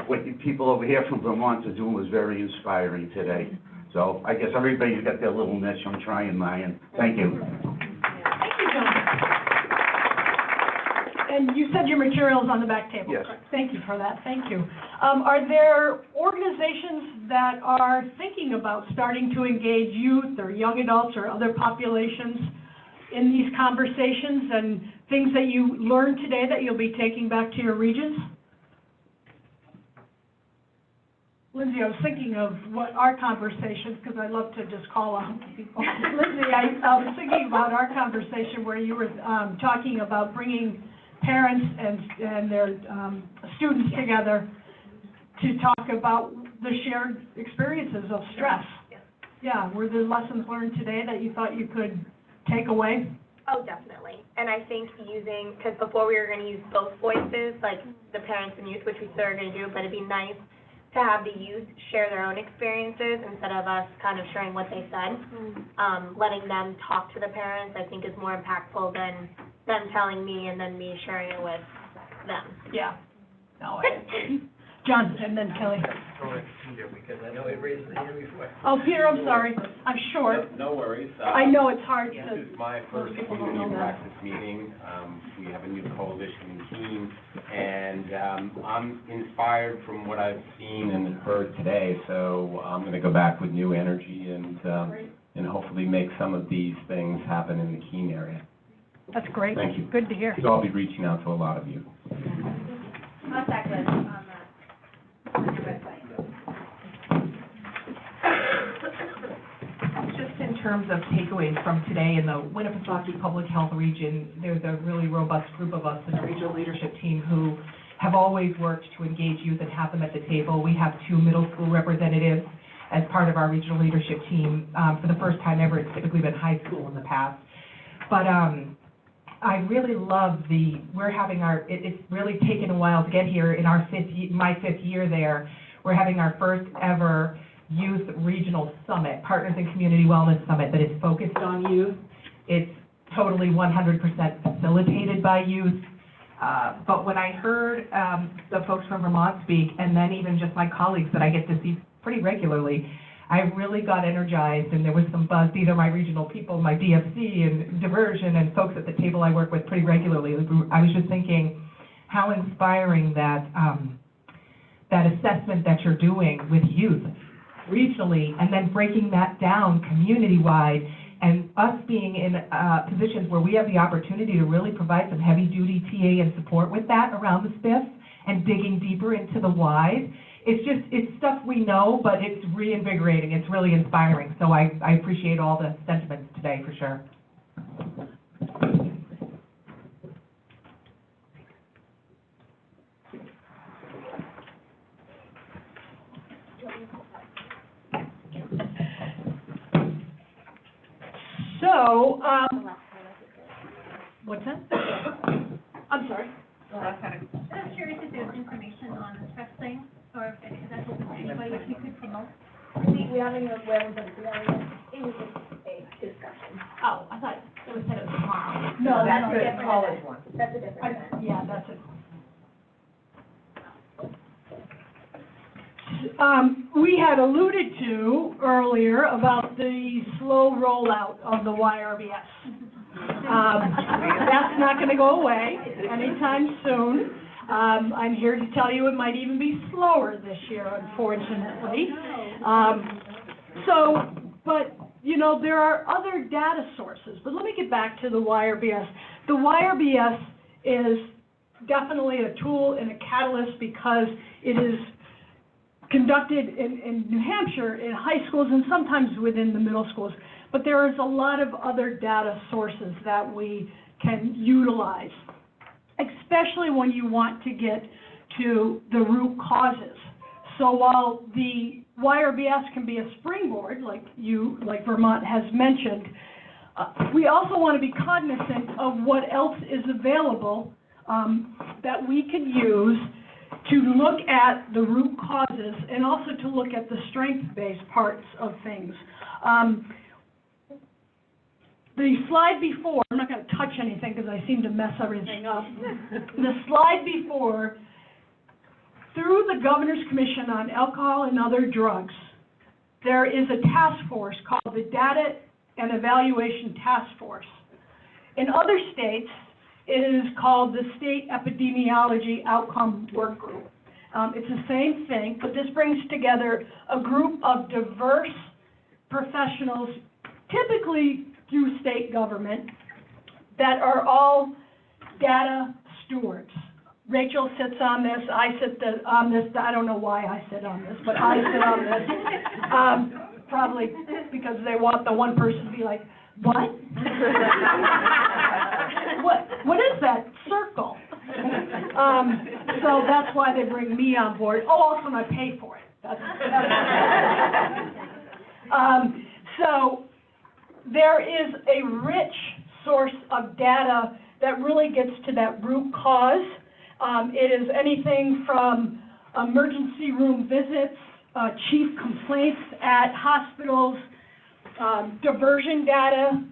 what you people over here from Vermont are doing was very inspiring today. So I guess everybody's got their little niche. I'm trying mine. Thank you. Thank you, John. And you said your material's on the back table. Yes. Thank you for that. Thank you. Are there organizations that are thinking about starting to engage youth or young adults or other populations in these conversations and things that you learned today that you'll be taking back to your regions? Lindsay, I was thinking of what our conversations, because I love to just call on people. Lindsay, I was thinking about our conversation where you were talking about bringing parents and their students together to talk about the shared experiences of stress. Yeah, were there lessons learned today that you thought you could take away? Oh, definitely. And I think using, because before we were going to use both voices, like the parents and youth, which we still are going to do, but it'd be nice to have the youth share their own experiences instead of us kind of sharing what they said. Letting them talk to the parents, I think, is more impactful than them telling me and then me sharing it with them. Yeah. No, John, and then Kelly. Because I know it raised the hand before. Oh, Peter, I'm sorry. I'm short. No worries. I know it's hard to. This is my first community practice meeting. We have a new coalition team, and I'm inspired from what I've seen and heard today. So I'm going to go back with new energy and hopefully make some of these things happen in the Keene area. That's great. Thank you. Good to hear. So I'll be reaching out to a lot of you. Contact list on your website. Just in terms of takeaways from today in the Winnipesaukee Public Health Region, there's a really robust group of us in the regional leadership team who have always worked to engage youth and have them at the table. We have 2 middle school representatives as part of our regional leadership team. For the first time ever, it's typically been high school in the past. But I really love we're having it's really taken a while to get here in my 5th year there. We're having our first ever Youth Regional Summit, Partners in Community Wellness Summit, that is focused on youth. It's totally 100% facilitated by youth. But when I heard the folks from Vermont speak, and then even just my colleagues that I get to see pretty regularly, I really got energized, and there was some buzz. These are my regional people, my DFC and diversion, and folks at the table I work with pretty regularly. I was just thinking how inspiring that that assessment that you're doing with youth regionally, and then breaking that down community-wide, and us being in positions where we have the opportunity to really provide some heavy-duty TA and support with that around the spiffs and digging deeper into the whys. It's stuff we know, but it's reinvigorating. It's really inspiring. So I appreciate all the sentiments today, for sure. So, what's that? I'm sorry. I'm curious if there's information on the stress thing, or if that's open to anybody, if you could promote. We haven't even where we're going to do that yet. It was just a discussion. Oh, I thought it was said it was tomorrow. No, that's a the different college event. one. That's a different event. Yeah, that's it. We had alluded to earlier about the slow rollout of the YRBS. That's not going to go away anytime soon. I'm here to tell you it might even be slower this year, unfortunately. But, you know, there are other data sources. But let me get back to the YRBS. The YRBS is definitely a tool and a catalyst because it is conducted in New Hampshire in high schools and sometimes within the middle schools. But there is a lot of other data sources that we can utilize, especially when you want to get to the root causes. So while the YRBS can be a springboard, like Vermont has mentioned, we also want to be cognizant of what else is available that we can use to look at the root causes and also to look at the strength-based parts of things. The slide before, I'm not going to touch anything because I seem to mess everything up. The slide before, through the Governor's Commission on Alcohol and Other Drugs, there is a task force called the Data and Evaluation Task Force. In other states, it is called the State Epidemiology Outcome Work Group. It's the same thing, but this brings together a group of diverse professionals, typically through state government, that are all data stewards. Rachel sits on this, I sit on this, I don't know why I sit on this, but I sit on this. Probably because they want the one person to be like, what? What is that circle? So that's why they bring me on board. Oh, also I pay for it. So there is a rich source of data that really gets to that root cause. It is anything from emergency room visits, chief complaints at hospitals, diversion data.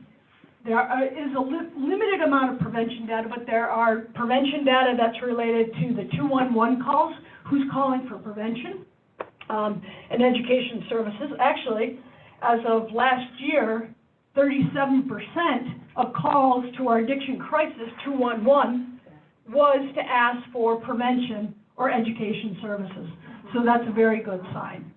There is a limited amount of prevention data, but there are prevention data that's related to the 211 calls, who's calling for prevention, and education services. Actually, as of last year, 37% of calls to our addiction crisis 211 was to ask for prevention or education services. So that's a very good sign.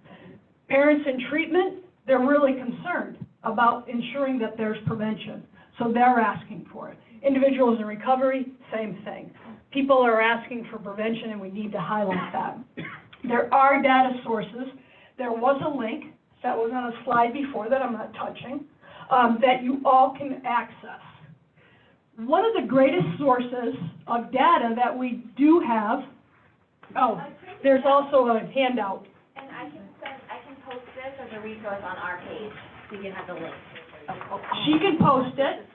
Parents in treatment, they're really concerned about ensuring that there's prevention. So they're asking for it. Individuals in recovery, same thing. People are asking for prevention, and we need to highlight that. There are data sources. There was a link that was on a slide before that I'm not touching, that you all can access. One of the greatest sources of data that we do have, there's also a handout. And I can post this as a resource on our page, so you can have the link. She can post it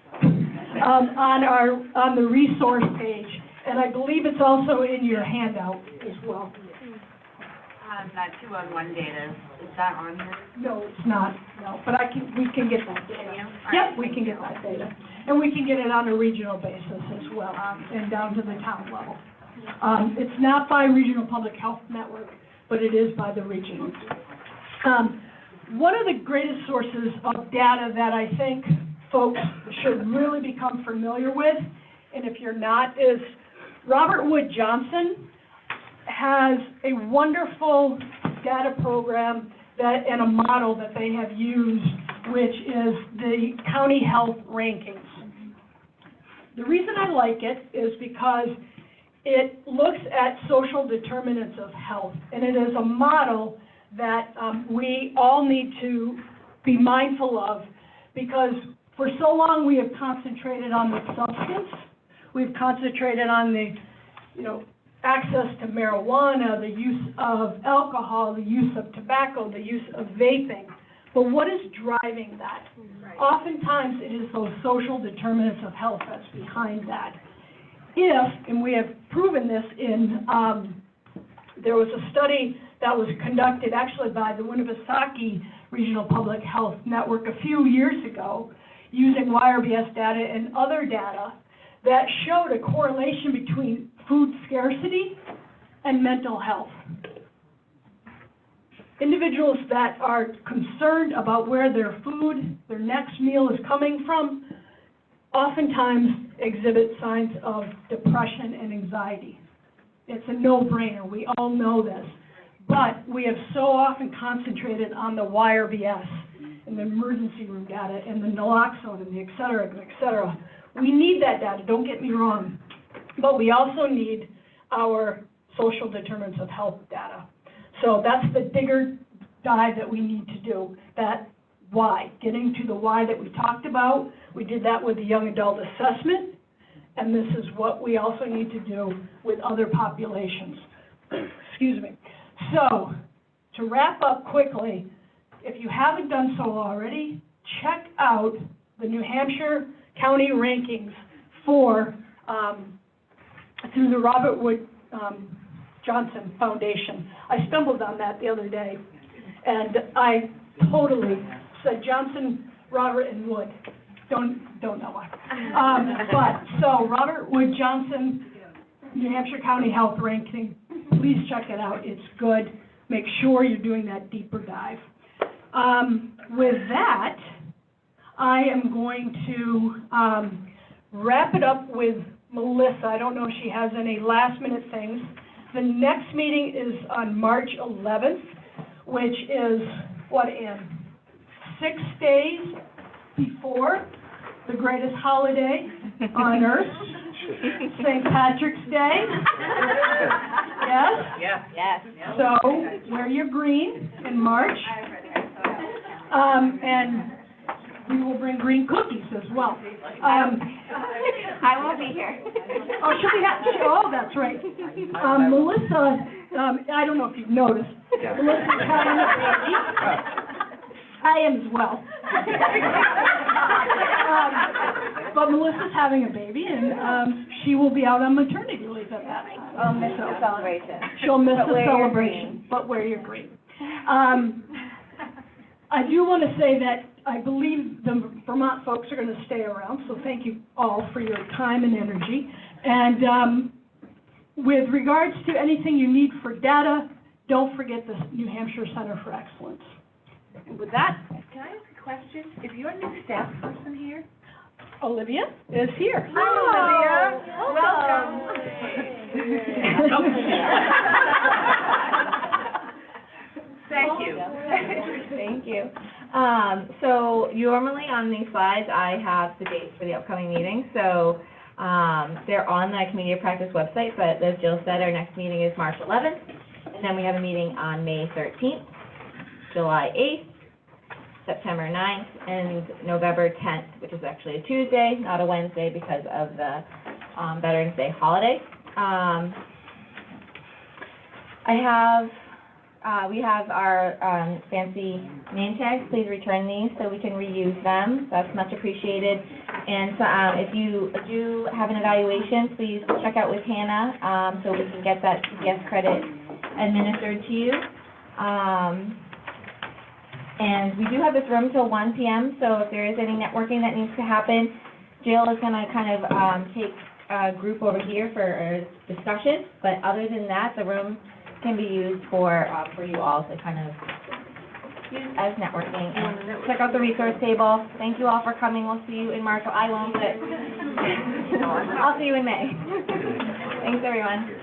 on the resource page, and I believe it's also in your handout as well. That 211 data Is that on here? No, it's not, no, but we can get that data. Yep, we can get that data. And we can get it on a regional basis as well, and down to the town level. It's not by Regional Public Health Network, but it is by the region. One of the greatest sources of data that I think folks should really become familiar with, and if you're not, is Robert Wood Johnson has a wonderful data program and a model that they have used, which is the county health rankings. The reason I like it is because it looks at social determinants of health, and it is a model that we all need to be mindful of, because for so long we have concentrated on the substance, we've concentrated on the, access to marijuana, the use of alcohol, the use of tobacco, the use of vaping. But what is driving that? Right. Oftentimes it is those social determinants of health that's behind that. And we have proven this in, there was a study that was conducted actually by the Winnipesaukee Regional Public Health Network a few years ago using YRBS data and other data that showed a correlation between food scarcity and mental health. Individuals that are concerned about where their food, their next meal is coming from, oftentimes exhibit signs of depression and anxiety. It's a no-brainer. We all know this. But we have so often concentrated on the YRBS and the emergency room data and the naloxone and the et cetera. We need that data, don't get me wrong. But we also need our social determinants of health data. So that's the bigger dive that we need to do, that why, getting to the why that we talked about. We did that with the young adult assessment, and this is what we also need to do with other populations. Excuse me. So, to wrap up quickly, if you haven't done so already, check out the New Hampshire County rankings for, through the Robert Wood Johnson Foundation. I stumbled on that the other day, and I totally said Johnson, Robert, and Wood. Don't know why. So Robert Wood Johnson, New Hampshire County Health Ranking, please check it out. It's good. Make sure you're doing that deeper dive. With that, I am going to wrap it up with Melissa. I don't know if she has any last minute things. The next meeting is on March 11th, which is, in 6 days before the greatest holiday on earth, St. Patrick's Day. Yes? Yes. So, wear your green in March. And we will bring green cookies as well. I won't be here. Oh, she'll be happy. Oh, that's right. Melissa, I don't know if you've noticed, Melissa's having a baby. I am as well. But Melissa's having a baby, and she will be out on maternity leave at that time. I'll miss the celebration. She'll miss the celebration, but wear your green. I do want to say that I believe the Vermont folks are going to stay around, so thank you all for your time and energy. And with regards to anything you need for data, don't forget the New Hampshire Center for Excellence. And with that, Can I ask a question? Is your new staff person here? Olivia is here. Hi, Olivia. Welcome. Thank you. Thank you. So normally on these slides, I have the dates for the upcoming meetings. So they're on the Community of Practice website, but as Jill said, our next meeting is March 11th. And then we have a meeting on May 13th, July 8th, September 9th, and November 10th, which is actually a Tuesday, not a Wednesday, because of the Veterans Day holiday. We have our fancy name tags. Please return these so we can reuse them. That's much appreciated. And so, if you do have an evaluation, please check out with Hannah so we can get that CPS credit administered to you. And we do have this room till 1 p.m., so if there is any networking that needs to happen, Jill is going to kind of take a group over here for a discussion. But other than that, the room can be used for you all to kind of use as networking. And check out the resource table. Thank you all for coming. We'll see you in March. I won't, but I'll see you in May. Thanks, everyone.